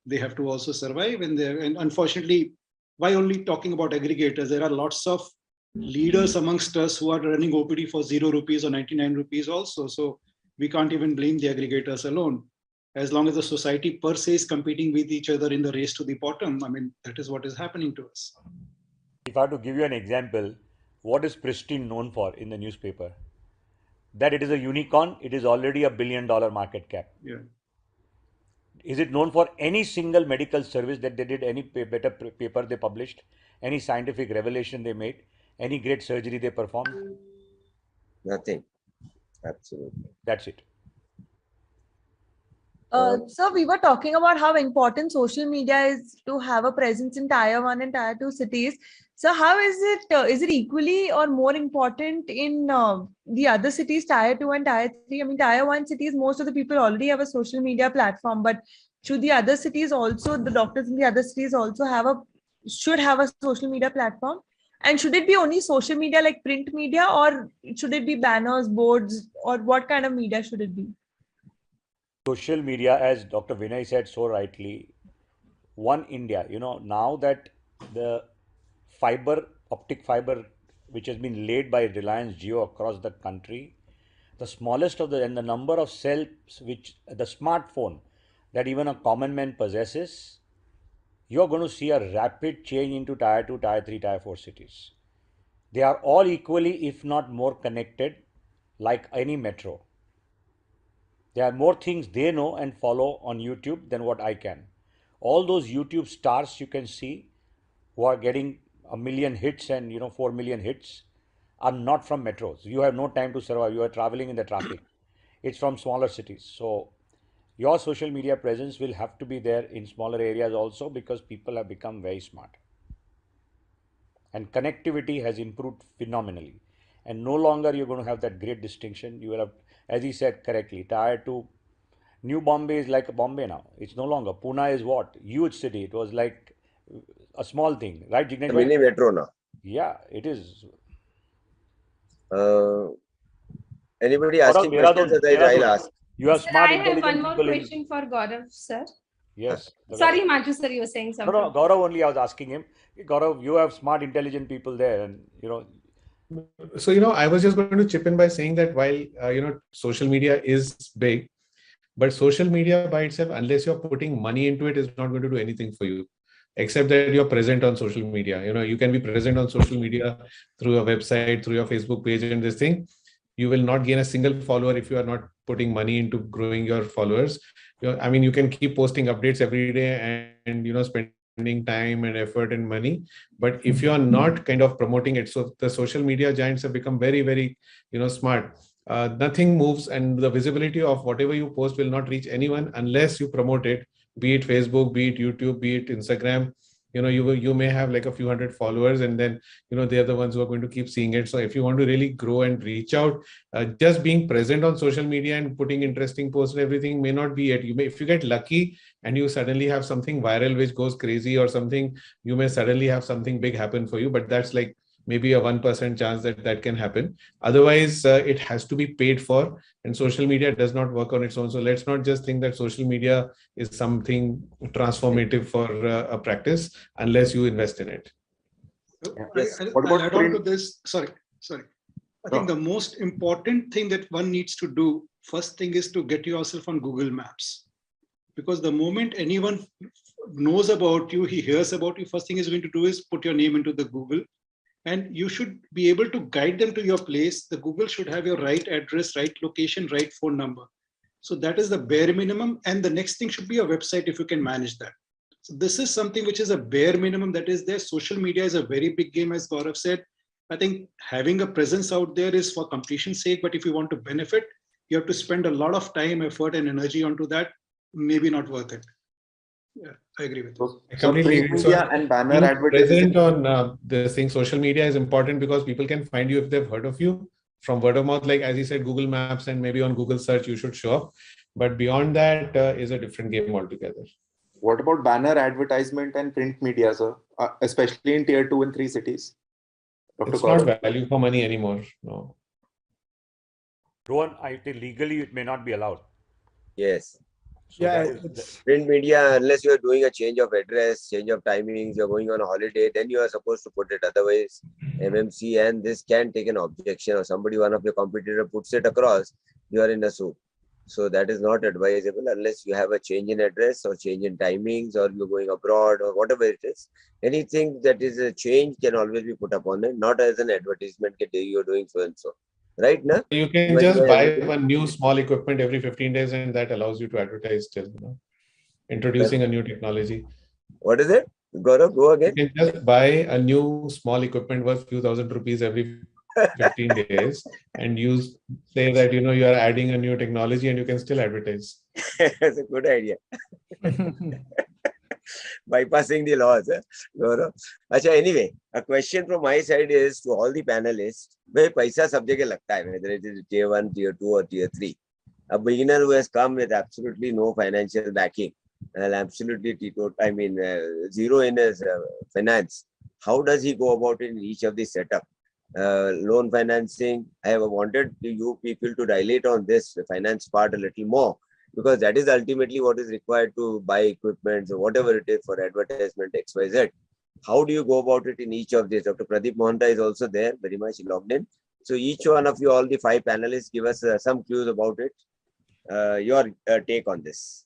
they have to also survive and unfortunately, why only talking about aggregators? There are lots of leaders amongst us who are running OPD for 0 rupees or 99 rupees also. So we can't even blame the aggregators alone. As long as the society per se is competing with each other in the race to the bottom, I mean, that is what is happening to us. If I have to give you an example, what is Pristine known for in the newspaper? That it is a unicorn, it is already $1 billion market cap. Yeah. Is it known for any single medical service that they did, any better paper they published, any scientific revelation they made, any great surgery they performed? Nothing. Absolutely. That's it. So we were talking about how important social media is to have a presence in tier 1 and tier 2 cities. So how is it equally or more important in the other cities, tier 2 and tier 3? I mean, tier 1 cities, most of the people already have a social media platform, but should the other cities also, the doctors in the other cities also should have a social media platform? And should it be only social media like print media, or should it be banners, boards, or what kind of media should it be? Social media, as Dr. Vinay said so rightly, One India, now that the optic fiber, which has been laid by Reliance Jio across the country, the smallest of and the number of cells which the smartphone that even a common man possesses, you're going to see a rapid change into tier 2, tier 3, tier 4 cities. They are all equally, if not more connected, like any metro. There are more things they know and follow on YouTube than what I can. All those YouTube stars you can see who are getting 1 million hits and 4 million hits are not from metros. You have no time to survive. You are traveling in the traffic. It's from smaller cities. So your social media presence will have to be there in smaller areas also, because people have become very smart. And connectivity has improved phenomenally. And no longer you're going to have that great distinction. You will have, as he said correctly, tier 2. New Bombay is like Bombay now. It's no longer. Pune is what? Huge city. It was like a small thing, right, Jignesh? Mini metro now. Yeah, it is. Anybody asking questions? Otherwise, I'll ask. You have Sir, smart, I have one intelligent more people question for Gaurav, sir. Yes. Sorry, Himanshu, sir, you were saying something. No, Gaurav only I was asking him. Gaurav, you have smart, intelligent people there, and So, I was just going to chip in by saying that while, social media is big, but social media by itself, unless you're putting money into it, is not going to do anything for you, except that you're present on social media. You can be present on social media through a website, through your Facebook page and this thing. You will not gain a single follower if you are not putting money into growing your followers. You can keep posting updates every day and spending time and effort and money. But if you are not kind of promoting it, so the social media giants have become very, very, smart. Nothing moves, and the visibility of whatever you post will not reach anyone unless you promote it, be it Facebook, be it YouTube, be it Instagram. You may have like a few hundred followers, and then they're the ones who are going to keep seeing it. So if you want to really grow and reach out, just being present on social media and putting interesting posts and everything may not be it. If you get lucky and you suddenly have something viral which goes crazy or something, you may suddenly have something big happen for you, but that's like maybe a 1% chance that can happen. Otherwise, it has to be paid for, and social media does not work on its own. So let's not just think that social media is something transformative for a practice unless you invest in it. I'll add on to this. Sorry. I think the most important thing that one needs to do, first thing, is to get yourself on Google Maps. Because the moment anyone knows about you, he hears about you, first thing he's going to do is put your name into the Google. And you should be able to guide them to your place. The Google should have your right address, right location, right phone number. So that is the bare minimum. And the next thing should be a website if you can manage that. So this is something which is a bare minimum that is there. Social media is a very big game, as Gaurav said. I think having a presence out there is for completion's sake, but if you want to benefit, you have to spend a lot of time, effort, and energy onto that. Maybe not worth it. Yeah, I agree with you. So print media and banner advertising. Present on this thing, social media is important because people can find you if they've heard of you from word of mouth. Like as you said, Google Maps and maybe on Google search, you should show up. But beyond that is a different game altogether. What about banner advertisement and print media, sir? Especially in tier 2 and 3 cities? Dr. It's Gaurav? Not value for money anymore. No. Rohan, I think legally it may not be allowed. Yes. So print media, unless you are doing a change of address, change of timings, you're going on a holiday, then you are supposed to put it. Otherwise, MMC and this can take an objection, or somebody, one of your competitor puts it across, you are in a soup. So that is not advisable unless you have a change in address or change in timings, or you're going abroad or whatever it is. Anything that is a change can always be put upon it, not as an advertisement, you're doing so and so. Right now, you can just buy one new small equipment every 15 days, and that allows you to advertise still, introducing a new technology. What is it? Gaurav, go again. You can just buy a new small equipment worth few thousand rupees every 15 days, and you say that you are adding a new technology and you can still advertise. That's a good idea. Bypassing the laws. Gaurav. Achha, anyway, a question from my side is to all the panelists. भाई पैसा सब जगह लगता है, whether it is tier 1, tier 2 or tier 3. A beginner who has come with absolutely no financial backing, and absolutely zero in his finance, how does he go about it in each of the setup? Loan financing, I have wanted you people to dilate on this finance part a little more, because that is ultimately what is required to buy equipment or whatever it is for advertisement XYZ. How do you go about it in each of these? Dr. Pradeep Mohan is also there, very much logged in. So each one of you, all the 5 panelists, give us some clues about it. Your take on this.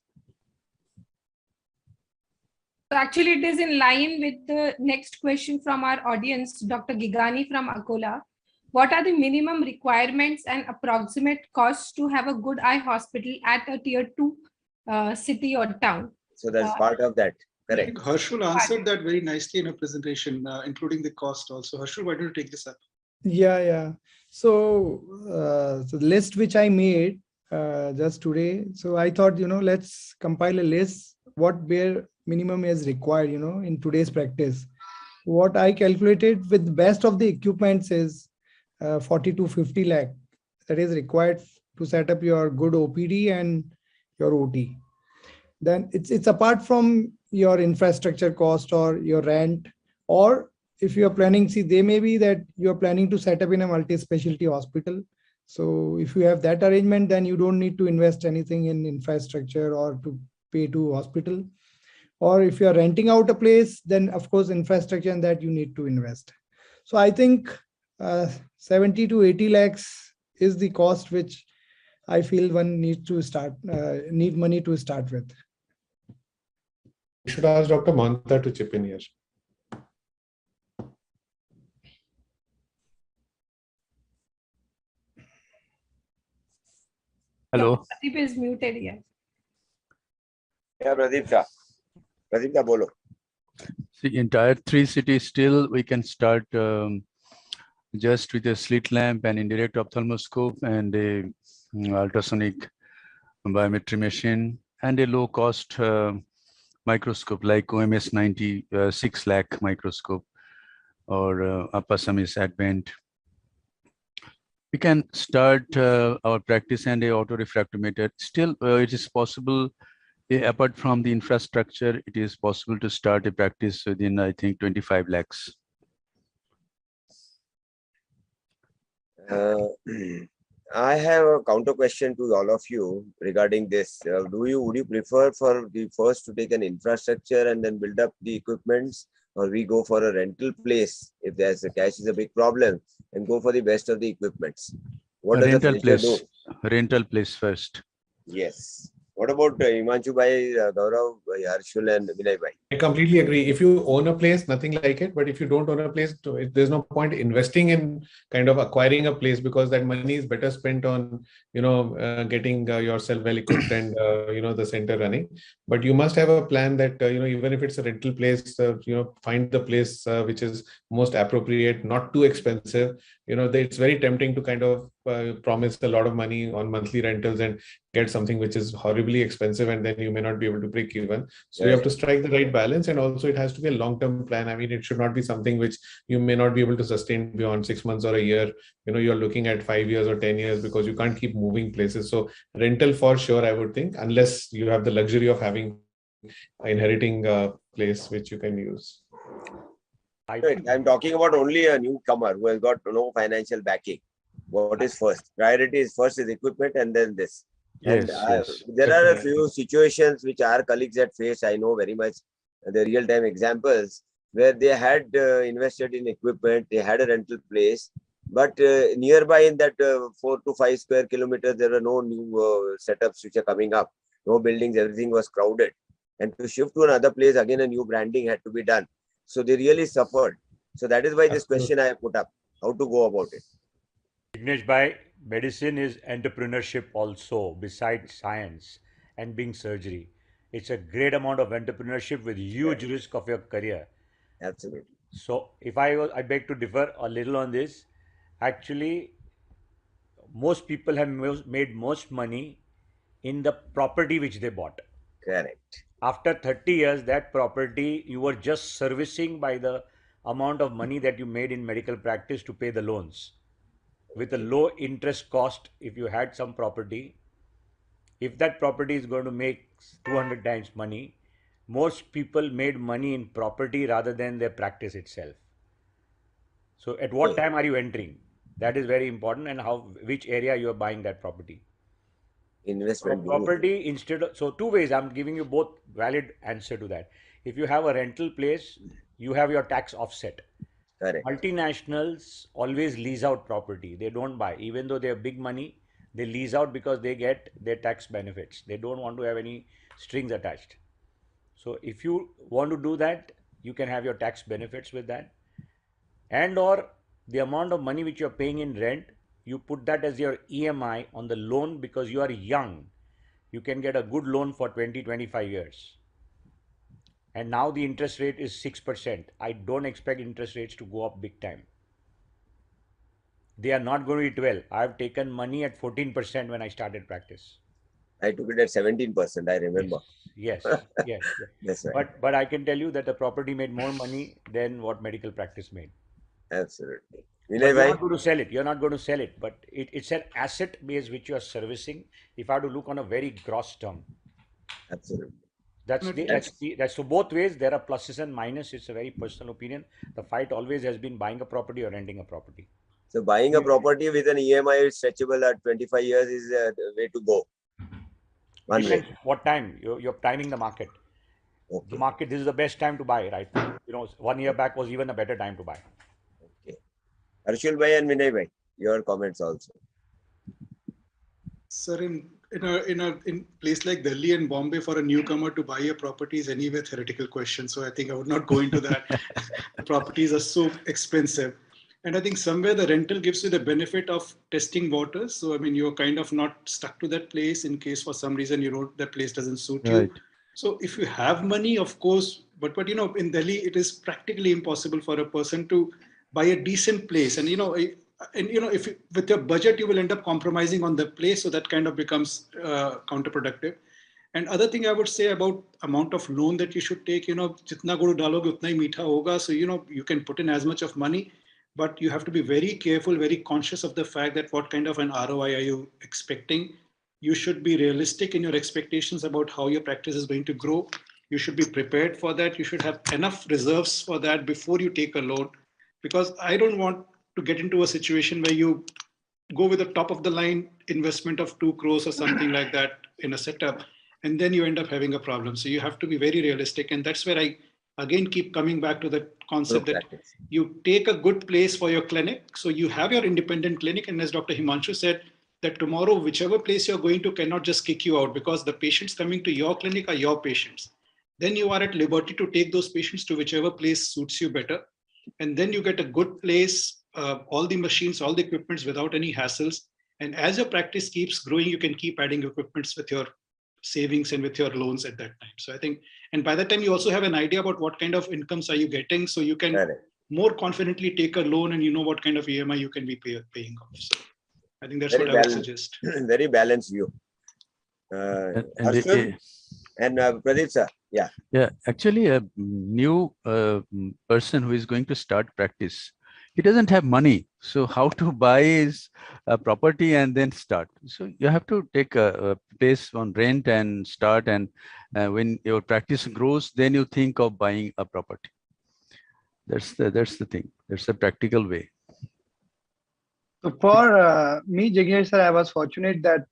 So actually, it is in line with the next question from our audience, Dr. Gigani from Akola. What are the minimum requirements and approximate costs to have a good eye hospital at a tier 2 city or town? So that's part of that. Correct. I think Harshul answered that very nicely in a presentation, including the cost also. Harshul, why don't you take this up? Yeah. So the list which I made just today. So I thought, let's compile a list, what bare minimum is required, in today's practice. What I calculated with the best of the equipments is 40 to 50 lakh that is required to set up your good OPD and your OT. Then it's apart from your infrastructure cost or your rent, or if you are planning, they may be that you are planning to set up in a multi-specialty hospital. So if you have that arrangement, then you don't need to invest anything in infrastructure or to pay to hospital. Or if you are renting out a place, then of course infrastructure and that you need to invest. So I think 70 to 80 lakhs is the cost which I feel one needs to need money to start with. You should ask Dr. Manta to chip in here. Hello. Pradeep is muted here. Yeah, Pradeep Shah. Pradeep Shah, bolo. See, entire 3 cities still we can start just with a slit lamp and indirect ophthalmoscope and a ultrasonic biometry machine and a low cost microscope like OMS 96 lakh microscope or Apasamis Advent. We can start our practice and a autorefractometer. Still, it is possible, apart from the infrastructure, it is possible to start a practice within, I think, 25 lakhs. I have a counter question to all of you regarding this. Would you prefer for the first to take an infrastructure and then build up the equipments, or we go for a rental place if there's a cash is a big problem and go for the best of the equipments? What does rental the future do? Rental place first. Yes. What about Himanshu Bhai, Gaurav, Harshul and Vinay Bhai? I completely agree. If you own a place, nothing like it. But if you don't own a place, there's no point investing in kind of acquiring a place, because that money is better spent on, getting yourself well equipped and, the center running. But you must have a plan that, even if it's a rental place, find the place which is most appropriate, not too expensive. It's very tempting to kind of promise a lot of money on monthly rentals and get something which is horribly expensive, and then you may not be able to break even. So you have to strike the right balance, and also it has to be a long-term plan. I mean, it should not be something which you may not be able to sustain beyond 6 months or a year. You're looking at 5 years or 10 years, because you can't keep moving places. So rental for sure, I would think, unless you have the luxury of having inheriting a place which you can use. I'm talking about only a newcomer who has got no financial backing. What is first? Priority is first is equipment and then this. Yes, and there are a few situations which our colleagues had faced. I know very much the real-time examples where they had invested in equipment, they had a rental place, but nearby in that 4 to 5 square kilometers, there were no new setups which are coming up, no buildings, everything was crowded. And to shift to another place, again, a new branding had to be done. So they really suffered. So that is why this question I put up, how to go about it. Vignesh Bhai, medicine is entrepreneurship also, besides science and being surgery. It's a great amount of entrepreneurship with huge risk of your career. Absolutely. So if I beg to differ a little on this, Actually, most people have made most money in the property which they bought. Correct. After 30 years, that property you were just servicing by the amount of money that you made in medical practice to pay the loans. With a low interest cost, if you had some property, if that property is going to make 200 times money, most people made money in property rather than their practice itself. So at what time are you entering? That is very important, and which area you are buying that property. Investment. Property instead of, so two ways, I'm giving you both valid answer to that. If you have a rental place, you have your tax offset. Correct. Multinationals always lease out property. They don't buy. Even though they have big money, they lease out because they get their tax benefits. They don't want to have any strings attached. So if you want to do that, you can have your tax benefits with that. And or the amount of money which you're paying in rent, you put that as your EMI on the loan because you are young. You can get a good loan for 20-25 years. And now the interest rate is 6%. I don't expect interest rates to go up big time. They are not going to be 12. I've taken money at 14% when I started practice. I took it at 17%, I remember. Yes. That's right. But I can tell you that the property made more money than what medical practice made. Absolutely. You're not going to sell it. You're not going to sell it. But it's an asset base which you are servicing. If I have to look on a very gross term. Absolutely. That's so both ways. There are pluses and minuses. It's a very personal opinion. The fight always has been buying a property or renting a property. So buying a property with an EMI stretchable at 25 years is the way to go. Depends what time you're timing the market. Okay. The market, this is the best time to buy right now. 1 year back was even a better time to buy. Okay. Harshul bhai and Vinay bhai, your comments also. Sir, in a place like Delhi and Bombay, for a newcomer to buy a property is anyway a theoretical question. So I think I would not go into that. The properties are so expensive. And I think somewhere the rental gives you the benefit of testing waters. So, I mean, you're kind of not stuck to that place in case for some reason that place doesn't suit you. So if you have money, of course, but in Delhi, it is practically impossible for a person to buy a decent place. And, if with your budget, you will end up compromising on the place. So that kind of becomes counterproductive. And other thing I would say about amount of loan that you should take, jitna guru daloge utna hi meetha hoga. So, you can put in as much of money, but you have to be very careful, very conscious of the fact that what kind of an ROI are you expecting. You should be realistic in your expectations about how your practice is going to grow. You should be prepared for that. You should have enough reserves for that before you take a loan, because I don't want to get into a situation where you go with a top of the line investment of 2 crores or something like that in a setup, and then you end up having a problem. So you have to be very realistic. And that's where I again keep coming back to the concept that you take a good place for your clinic. So you have your independent clinic. And as Dr. Himanshu said, that tomorrow, whichever place you're going to cannot just kick you out, because the patients coming to your clinic are your patients. Then you are at liberty to take those patients to whichever place suits you better. And then you get a good place, all the machines, all the equipments without any hassles. And as your practice keeps growing, you can keep adding equipments with your savings and with your loans at that time. So I think, and by that time you also have an idea about what kind of incomes are you getting. So you can more confidently take a loan and you know what kind of EMI you can be paying off. So I think that's what I would suggest. Very balanced view. And Pradeep sir, Yeah, actually a new person who is going to start practice, he doesn't have money. So how to buy his property and then start? So you have to take a place on rent and start. And when your practice grows, then you think of buying a property. That's the thing. That's the practical way. So for me, Jignesh sir, I was fortunate that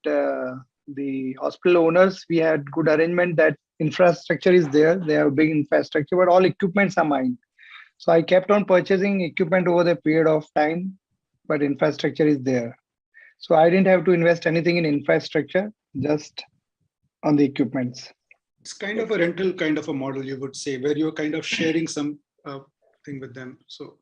the hospital owners, we had good arrangement that infrastructure is there. They have big infrastructure, but all equipments are mine. So I kept on purchasing equipment over the period of time, but infrastructure is there. So I didn't have to invest anything in infrastructure, just on the equipments. It's kind of a rental kind of a model, you would say, where you're kind of sharing some thing with them. So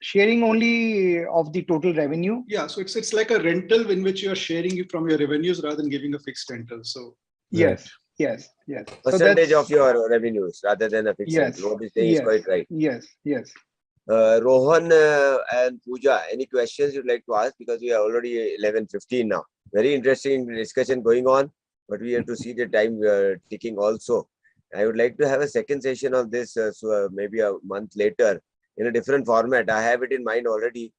sharing only of the total revenue. Yeah, so it's like a rental in which you are sharing it from your revenues rather than giving a fixed rental. So yes. Percentage of your revenues rather than a fixed rental. What is saying is quite right. Yes. Rohan and Pooja, any questions you'd like to ask? Because we are already 11:15 now. Very interesting discussion going on, but we have to see the time ticking also. I would like to have a second session of this, maybe a month later in a different format. I have it in mind already,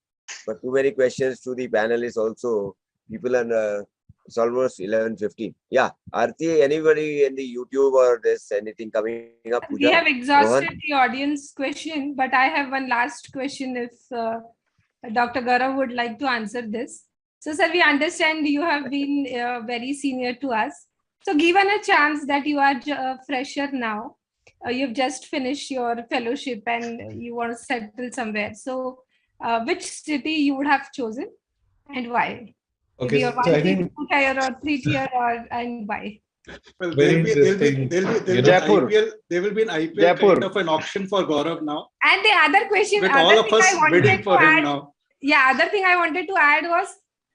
but too many questions to the panelists also. People are it's almost 11:15. Yeah, Aarti, anybody in the YouTube or this anything coming up? Pooja? We have exhausted Rohan? the audience question, but I have one last question if Dr. Gaurav would like to answer this. So, sir, we understand you have been very senior to us. So, given a chance that you are a fresher now, you've just finished your fellowship and you want to settle somewhere. So, which city you would have chosen and why? Okay, Maybe a so I 1 tier, think 2 tier, or 3 tier, or and why? Well, very interesting. Jaipur. There will be an IPL Jaipur. kind of an auction for Gaurav now, And the other question, with other all of thing I us wanted bidding to for him add, now. yeah, other thing I wanted to add was,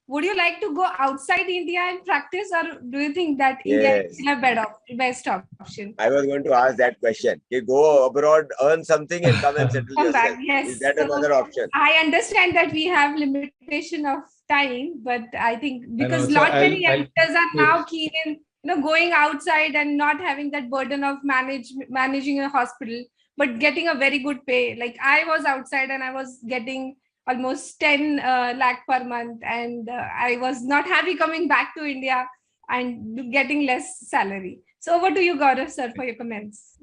would you like to go outside India and practice, or do you think that India Yes. is a best option? I was going to ask that question. You go abroad, earn something, and come and settle Come yourself. back, yes. Is that So another option? I understand that we have limitation of time, but I think because so lot many I'll youngsters are now keen in going outside and not having that burden of managing a hospital, but getting a very good pay. Like I was outside and I was getting almost 10 lakh per month, and I was not happy coming back to India and getting less salary. So over to you, Gaurav sir, for your comments.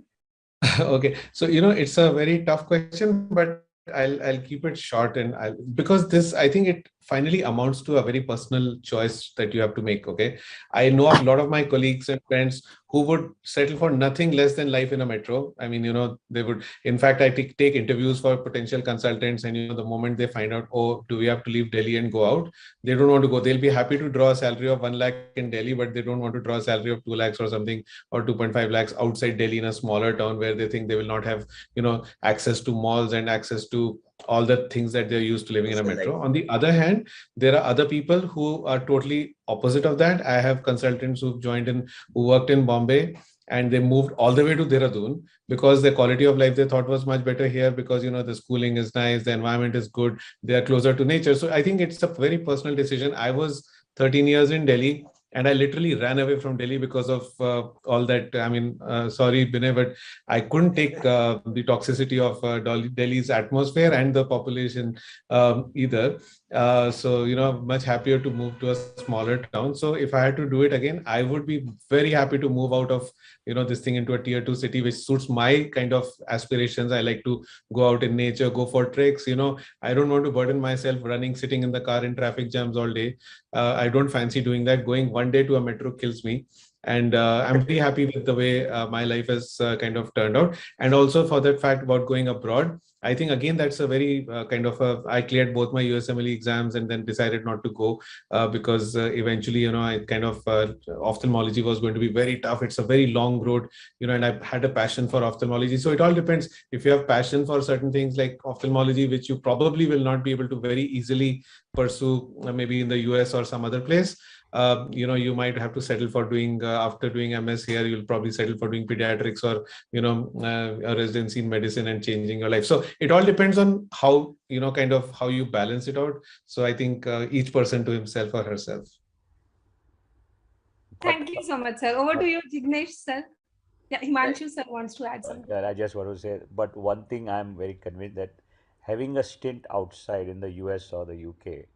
Okay, so it's a very tough question, but I'll keep it short, and because this, I think it finally amounts to a very personal choice that you have to make. Okay, I know a lot of my colleagues and friends who would settle for nothing less than life in a metro. I mean, they would. In fact, I take interviews for potential consultants, and the moment they find out, oh, do we have to leave Delhi and go out, they don't want to go. They'll be happy to draw a salary of 1 lakh in Delhi, but they don't want to draw a salary of 2 lakhs or something, or 2.5 lakhs outside Delhi in a smaller town where they think they will not have, access to malls and access to all the things that they're used to living in a metro. On the other hand, there are other people who are totally opposite of that. I have consultants who worked in Bombay, and they moved all the way to Dehradun because the quality of life they thought was much better here, because the schooling is nice, the environment is good, they are closer to nature. So I think it's a very personal decision. I was 13 years in Delhi, and I literally ran away from Delhi because of all that. I mean, sorry, Binay, but I couldn't take the toxicity of Delhi's atmosphere and the population either. So, much happier to move to a smaller town. So if I had to do it again, I would be very happy to move out of, this thing into a tier 2 city, which suits my kind of aspirations. I like to go out in nature, go for treks. I don't want to burden myself sitting in the car in traffic jams all day. I don't fancy doing that. Going one day to a metro kills me. And I'm very happy with the way my life has kind of turned out. And also for that fact about going abroad, I think, again, that's a very I cleared both my USMLE exams and then decided not to go because eventually, I kind of, ophthalmology was going to be very tough. It's a very long road, and I had a passion for ophthalmology. So it all depends. If you have passion for certain things like ophthalmology, which you probably will not be able to very easily pursue maybe in the US or some other place, you might have to settle for doing, after doing MS here, you'll probably settle for doing pediatrics or, a residency in medicine and changing your life. So it all depends on how, kind of how you balance it out. So I think each person to himself or herself. Thank you so much, sir. Over to you, Jignesh sir. Yeah, Himanshu sir wants to add something. I just want to say, but one thing I'm very convinced that having a stint outside in the US or the UK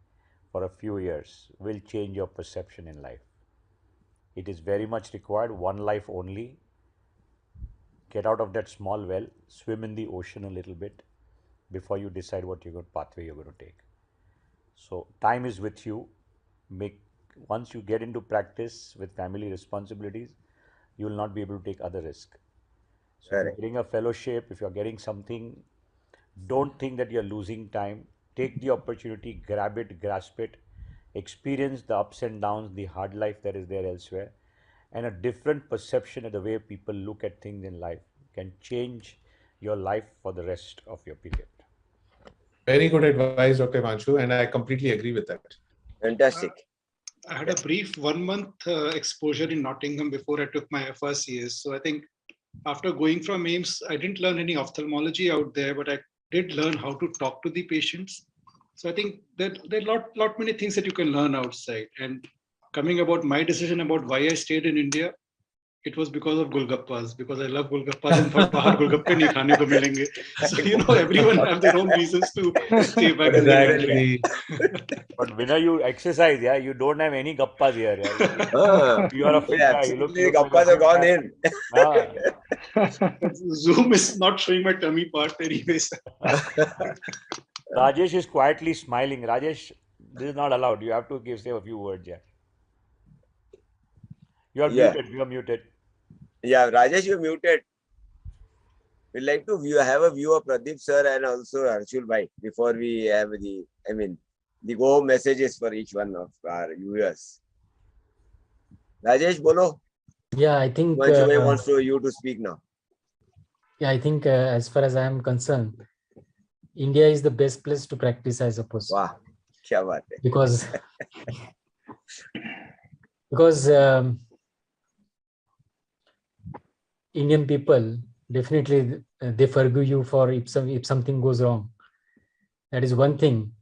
for a few years will change your perception in life. It is very much required. One life only. Get out of that small well, swim in the ocean a little bit before you decide what pathway you're going to take. So time is with you. Once you get into practice with family responsibilities, you will not be able to take other risk. So if you're getting a fellowship, if you're getting something, don't think that you're losing time. Take the opportunity, grab it, grasp it, experience the ups and downs, the hard life that is there elsewhere, and a different perception of the way people look at things in life can change your life for the rest of your period. Very good advice, Dr. Himanshu, and I completely agree with that. Fantastic. I had a brief 1 month exposure in Nottingham before I took my FRCS. So I think after going from AIIMS, I didn't learn any ophthalmology out there, but I did learn how to talk to the patients. So I think that there are lot many things that you can learn outside. And coming about my decision about why I stayed in India, it was because of Golgappas, because I love Golgappas and thought bahar Golgappe nahi khane ko milenge. So everyone have their own reasons to stay back in the country. But Vinay, you exercise, yeah. You don't have any gappas here, yeah. Ah, You are a fit guy. You look absolutely, like a gappas have fit gone guy. in. Ah. Zoom is not showing my tummy part anyways. Rajesh is quietly smiling. Rajesh, this is not allowed. You have to say a few words, yeah. You are Yeah. muted. You are muted. Yeah, Rajesh, you're muted. We'd like to have a view of Pradeep sir and also Harshul bhai before we have the go messages for each one of our viewers. Rajesh, bolo. Yeah, I think Himanshu bhai wants you to speak now. Yeah, I think as far as I am concerned, India is the best place to practice, I suppose. Wow, kya baat hai. Because Indian people definitely they forgive you for if something goes wrong. That is one thing,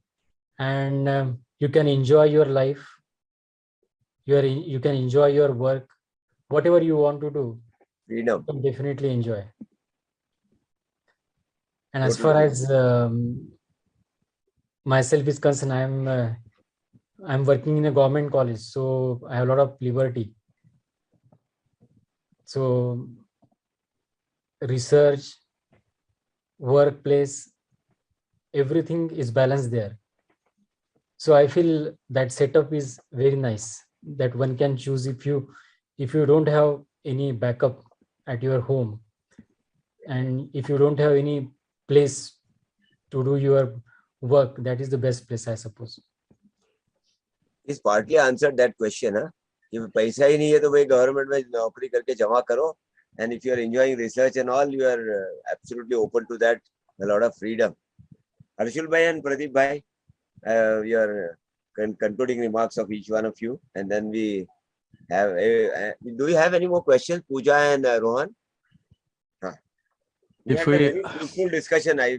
and you can enjoy your life. You can enjoy your work, whatever you want to do. Freedom. You can definitely enjoy. And as far as myself is concerned, I'm working in a government college, so I have a lot of liberty. So research, workplace, everything is balanced there. So I feel that setup is very nice, that one can choose if you don't have any backup at your home, and if you don't have any place to do your work, that is the best place, I suppose. He's partly answered that question, huh? If paisa hi nahi hai, to bhai government mein naukri karke jama karo. And if you are enjoying research and all, you are absolutely open to that. A lot of freedom. Harshul bhai and Pradeep bhai, your concluding remarks of each one of you, and then we have. Do you have any more questions, Pooja and Rohan? We had a very fruitful discussion. I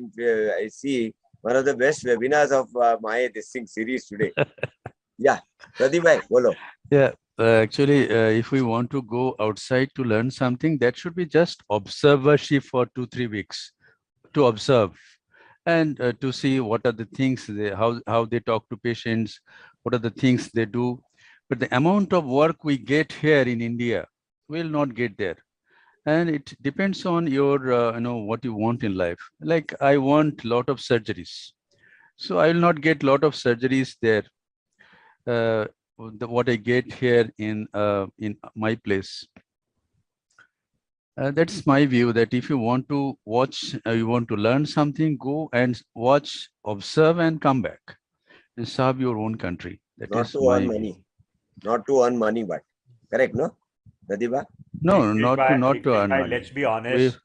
see one of the best webinars of my series today. Yeah, Pradeep bhai, bolo. Yeah, actually, if we want to go outside to learn something, that should be just observership for 2-3 weeks to observe and to see what are the things how they talk to patients, what are the things they do. But the amount of work we get here in India will not get there, and it depends on your what you want in life. Like I want lot of surgeries, so I will not get lot of surgeries there. What I get here in my place. That's my view, that if you want to watch, you want to learn something, go and watch, observe, and come back and serve your own country. That not is to my earn view. money. Not to earn money, but correct, no? Pradeep? No, not to earn money. Let's be honest.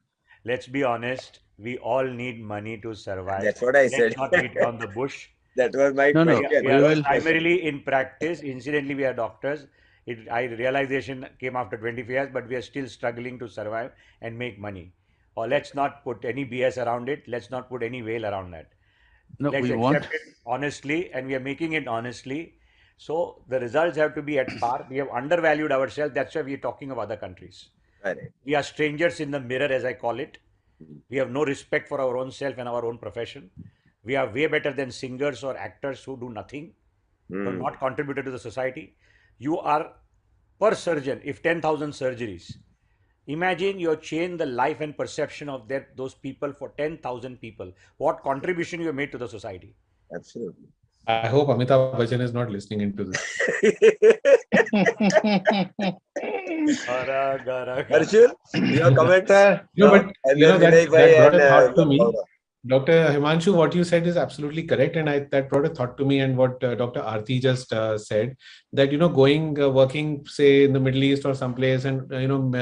Let's be honest. We all need money to survive. That's what I said. Let's not beat down the bush. That was my question. We are primarily in practice. Incidentally, we are doctors. Realization came after 25 years, but we are still struggling to survive and make money. Or let's not put any BS around it. Let's not put any veil around that. No, let's accept it honestly, and we are making it honestly. So the results have to be at par. We have undervalued ourselves. That's why we are talking of other countries. Right. We are strangers in the mirror, as I call it. We have no respect for our own self and our own profession. We are way better than singers or actors who do nothing, who have not contributed to the society. You are, per surgeon, if 10,000 surgeries, imagine you have changed the life and perception of those people for 10,000 people. What contribution you have made to the society? Absolutely. I hope Amitabh Bachchan is not listening into this. Harshul, your comments? No, but that brought a thought to me. Dr. Himanshu, what you said is absolutely correct, and that brought a thought to me. And what Dr. Aarti just said, that working say in the Middle East or someplace, and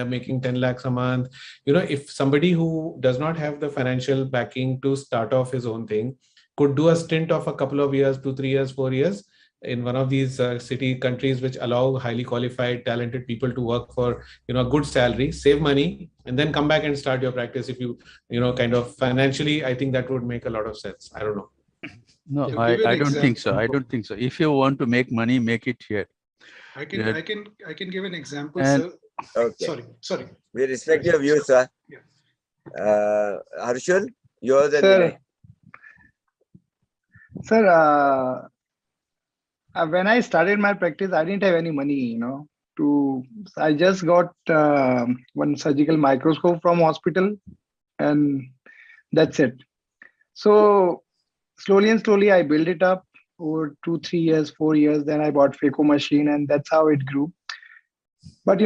making 10 lakhs a month. If somebody who does not have the financial backing to start off his own thing could do a stint of a couple of years, 2-3 years, 4 years in one of these city countries which allow highly qualified, talented people to work for a good salary, save money, and then come back and start your practice. If you, kind of financially, I think that would make a lot of sense. I don't know. No, I don't think so. I don't think so. If you want to make money, make it here. I can give an example, And- sir. Okay. Sorry. We respect your views, sir. Harshul, yours and Vinay. Sir, when I started my practice, I didn't have any money, I just got one surgical microscope from hospital, and that's it. So slowly and slowly, I built it up over 2, 3 years, 4 years. Then I bought phaco machine, and that's how it grew. But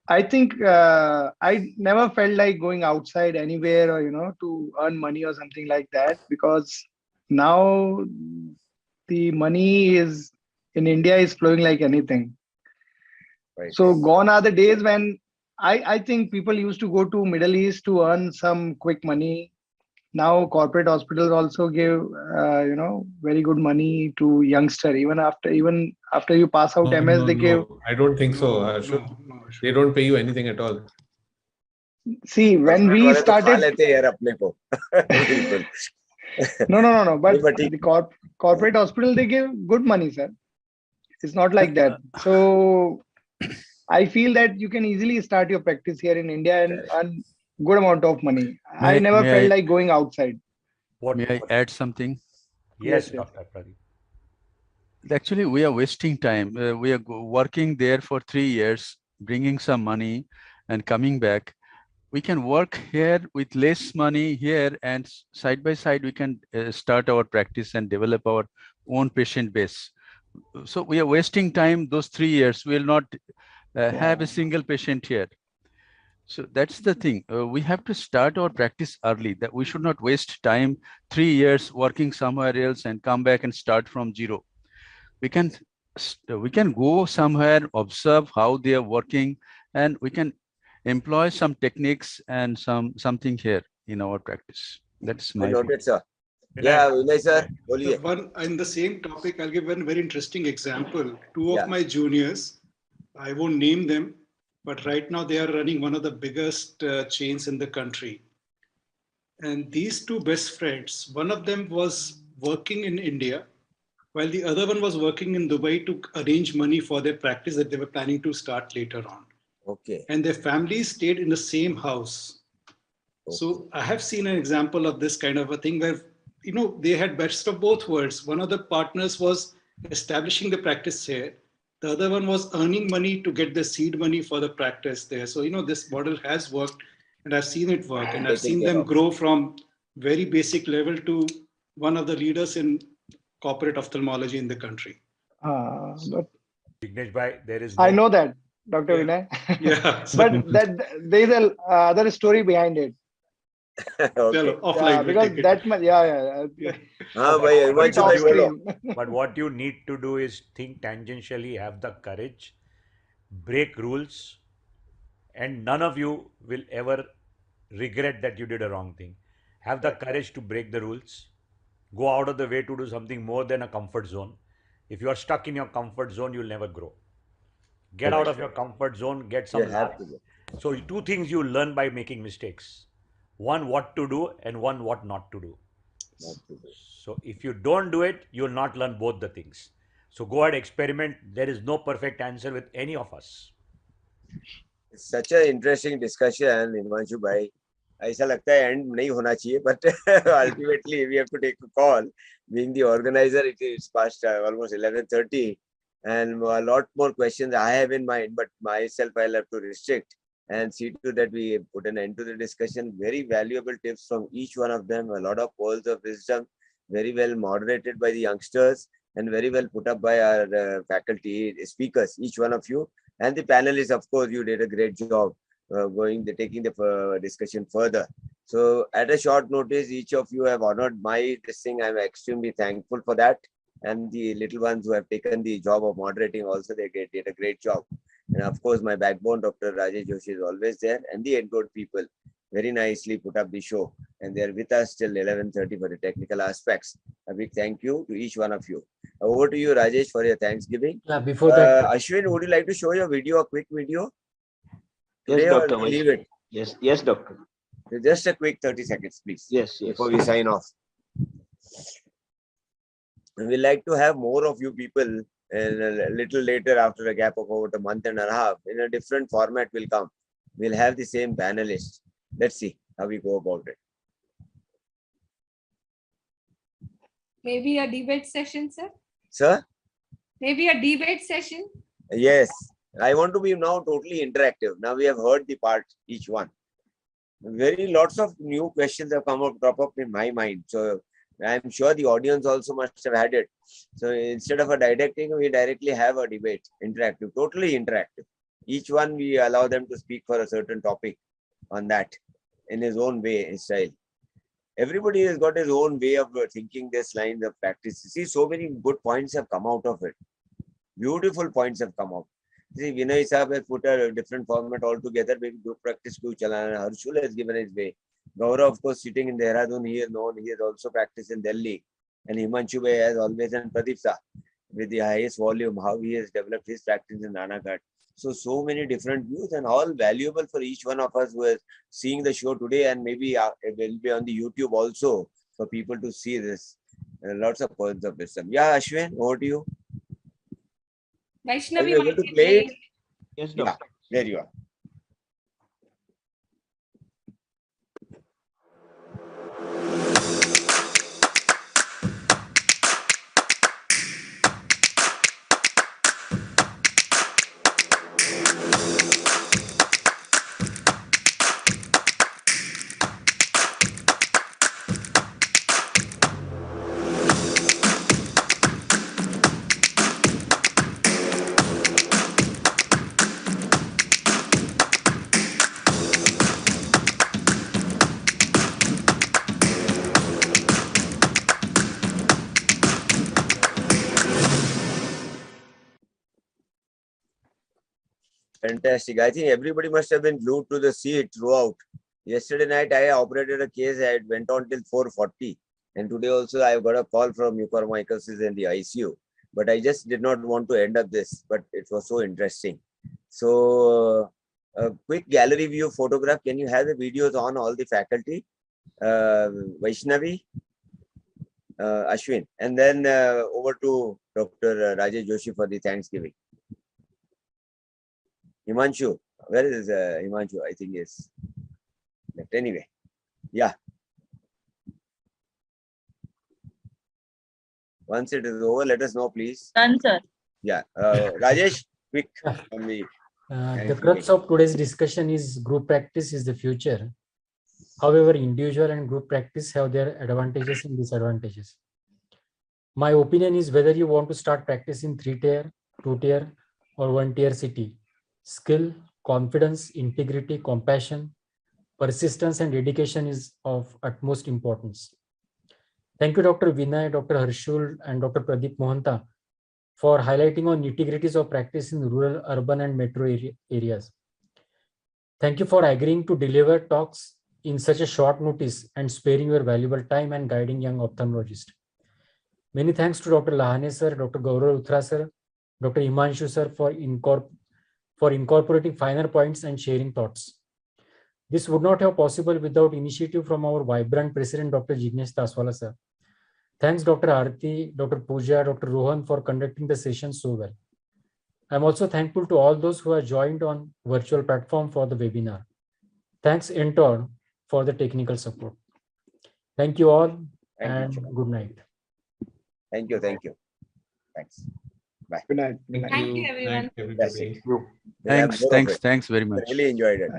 I think I never felt like going outside anywhere or to earn money or something like that, because now the money is in India is flowing like anything. Right. So gone are the days when I think people used to go to Middle East to earn some quick money. Now corporate hospitals also give very good money to youngster. Even after you pass out MS, they give. I don't think so. They don't pay you anything at all. See, when we started. No. But the corporate hospital, they give good money, sir. It's not like that. So I feel that you can easily start your practice here in India and earn good amount of money. I never felt like going outside. May I add something? Yes, Dr. Pradeep. Actually, we are wasting time. We are working there for 3 years, bringing some money and coming back. We can work here with less money here, and side by side, we can start our practice and develop our own patient base. So we are wasting time those 3 years. We will not have a single patient here. So that's the thing. We have to start our practice early. That we should not waste time 3 years working somewhere else and come back and start from zero. We can go somewhere, observe how they are working, and we can employ some techniques and something here in our practice. That's my noted, sir. Yeah, Vinay sir. One in the same topic, I'll give one very interesting example. Two of my juniors, I won't name them, but right now they are running one of the biggest chains in the country. And these two best friends, one of them was working in India, while the other one was working in Dubai to arrange money for their practice that they were planning to start later on. Okay. And their families stayed in the same house. Okay. So I have seen an example of this kind of a thing where, they had best of both worlds. One of the partners was establishing the practice here. The other one was earning money to get the seed money for the practice there. So, this model has worked, and I've seen it work, and I've seen them grow from very basic level to one of the leaders in corporate ophthalmology in the country. But Vignesh bhai, there is I know that, Dr. Vinay. Yeah. But there is a other story behind it. Okay. Offline, because that much, But what you need to do is think tangentially, have the courage, break rules, and none of you will ever regret that you did a wrong thing. Have the courage to break the rules, go out of the way to do something more than a comfort zone. If you are stuck in your comfort zone, you'll never grow. Get out of your comfort zone, get some life. So 2 things you learn by making mistakes. One, what to do, and one, what not to do. So if you don't do it, you will not learn both the things. So go ahead, experiment. There is no perfect answer with any of us. It's such an interesting discussion, Himanshu bhai. ऐसा लगता है end नहीं होना चाहिए, but ultimately we have to take a call. Being the organizer, it is past almost 11:30, and a lot more questions I have in mind, but myself I'll have to restrict and see to that we put an end to the discussion. Very valuable tips from each one of them, a lot of pearls of wisdom, very well moderated by the youngsters and very well put up by our faculty speakers, each one of you. And the panelists, of course, you did a great job taking the discussion further. So at a short notice, each of you have honored this thing. I'm extremely thankful for that. And the little ones who have taken the job of moderating also, they did a great job. And of course, my backbone, Dr. Rajesh Joshi, is always there. And the Encode people very nicely put up the show. And they're with us till 11:30 for the technical aspects. A big thank you to each one of you. Over to you, Rajesh, for your Thanksgiving. Yeah, before that, Ashwin, would you like to show your video, a quick video? Yes, Today, Dr. or leave it? Yes, yes, doctor. Just a quick 30 seconds, please. Yes, yes. Before we sign off. We like to have more of you people, and a little later, after a gap of about a month and a half, in a different format will come. We'll have the same panelists. Let's see how we go about it. Maybe a debate session, sir? Sir? Maybe a debate session? Yes. I want to be now totally interactive. Now we have heard the part, each one. Lots of new questions have crop up in my mind. So I'm sure the audience also must have had it. So instead of a didactic, we directly have a debate, interactive, totally interactive. Each one we allow them to speak for a certain topic on that in his own way, his style. Everybody has got his own way of thinking this line of practice. See, so many good points have come out of it. Beautiful points have come out. See, Vinay Saab has put a different format altogether. Maybe group practice to chalana. Harshul has given his way. Gaurav, of course, sitting in Dehradun, he is known. He has also practiced in Delhi. And Himanshu Bhai has always, and Pradeep Sah, with the highest volume, how he has developed his practice in Ranaghat. So many different views, and all valuable for each one of us who is seeing the show today, and maybe it will be on the YouTube also for people to see this. Lots of points of wisdom. Yeah, Ashwin, over to you. Are Vaishnavi you able might to be play it? playing. Yes, doctor. Yeah, there you are. Fantastic. I think everybody must have been glued to the seat throughout. Yesterday night, I operated a case. I went on till 4:40. And today also, I got a call from mucormycosis in the ICU. But I just did not want to end up this. But it was so interesting. So, a quick gallery view photograph. Can you have the videos on all the faculty? Vaishnavi, Ashwin. And then over to Dr. Rajesh Joshi for the Thanksgiving. Himanshu, where is Himanshu? I think is left. Anyway, yeah. Once it is over, let us know, please. Done, sir. Yeah, Rajesh, quick. The crux of today's discussion is group practice is the future. However, individual and group practice have their advantages and disadvantages. My opinion is whether you want to start practice in 3-tier, 2-tier, or 1-tier city, skill, confidence, integrity, compassion, persistence, and dedication is of utmost importance. Thank you, Dr. Vinay, Dr. Harshul, and Dr. Pradeep Mohan for highlighting on nitty-gritties of practice in rural, urban, and metro areas. Thank you for agreeing to deliver talks in such a short notice and sparing your valuable time and guiding young ophthalmologists. Many thanks to Dr. Lahane sir, Dr. Gaurav Uthra sir, Dr. Himanshu sir for incorporating finer points and sharing thoughts. This would not have possible without initiative from our vibrant president, Dr. Jignesh Taswala sir. Thanks, Dr. Arti, Dr. Pooja, Dr. Rohan for conducting the session so well. I'm also thankful to all those who have joined on virtual platform for the webinar. Thanks, Entor, for the technical support. Thank you all and good night. Thank you. Thank you. Thanks. Bye. Good night. Thank you, everyone. Thank you, everybody. Thanks very much. Really enjoyed it.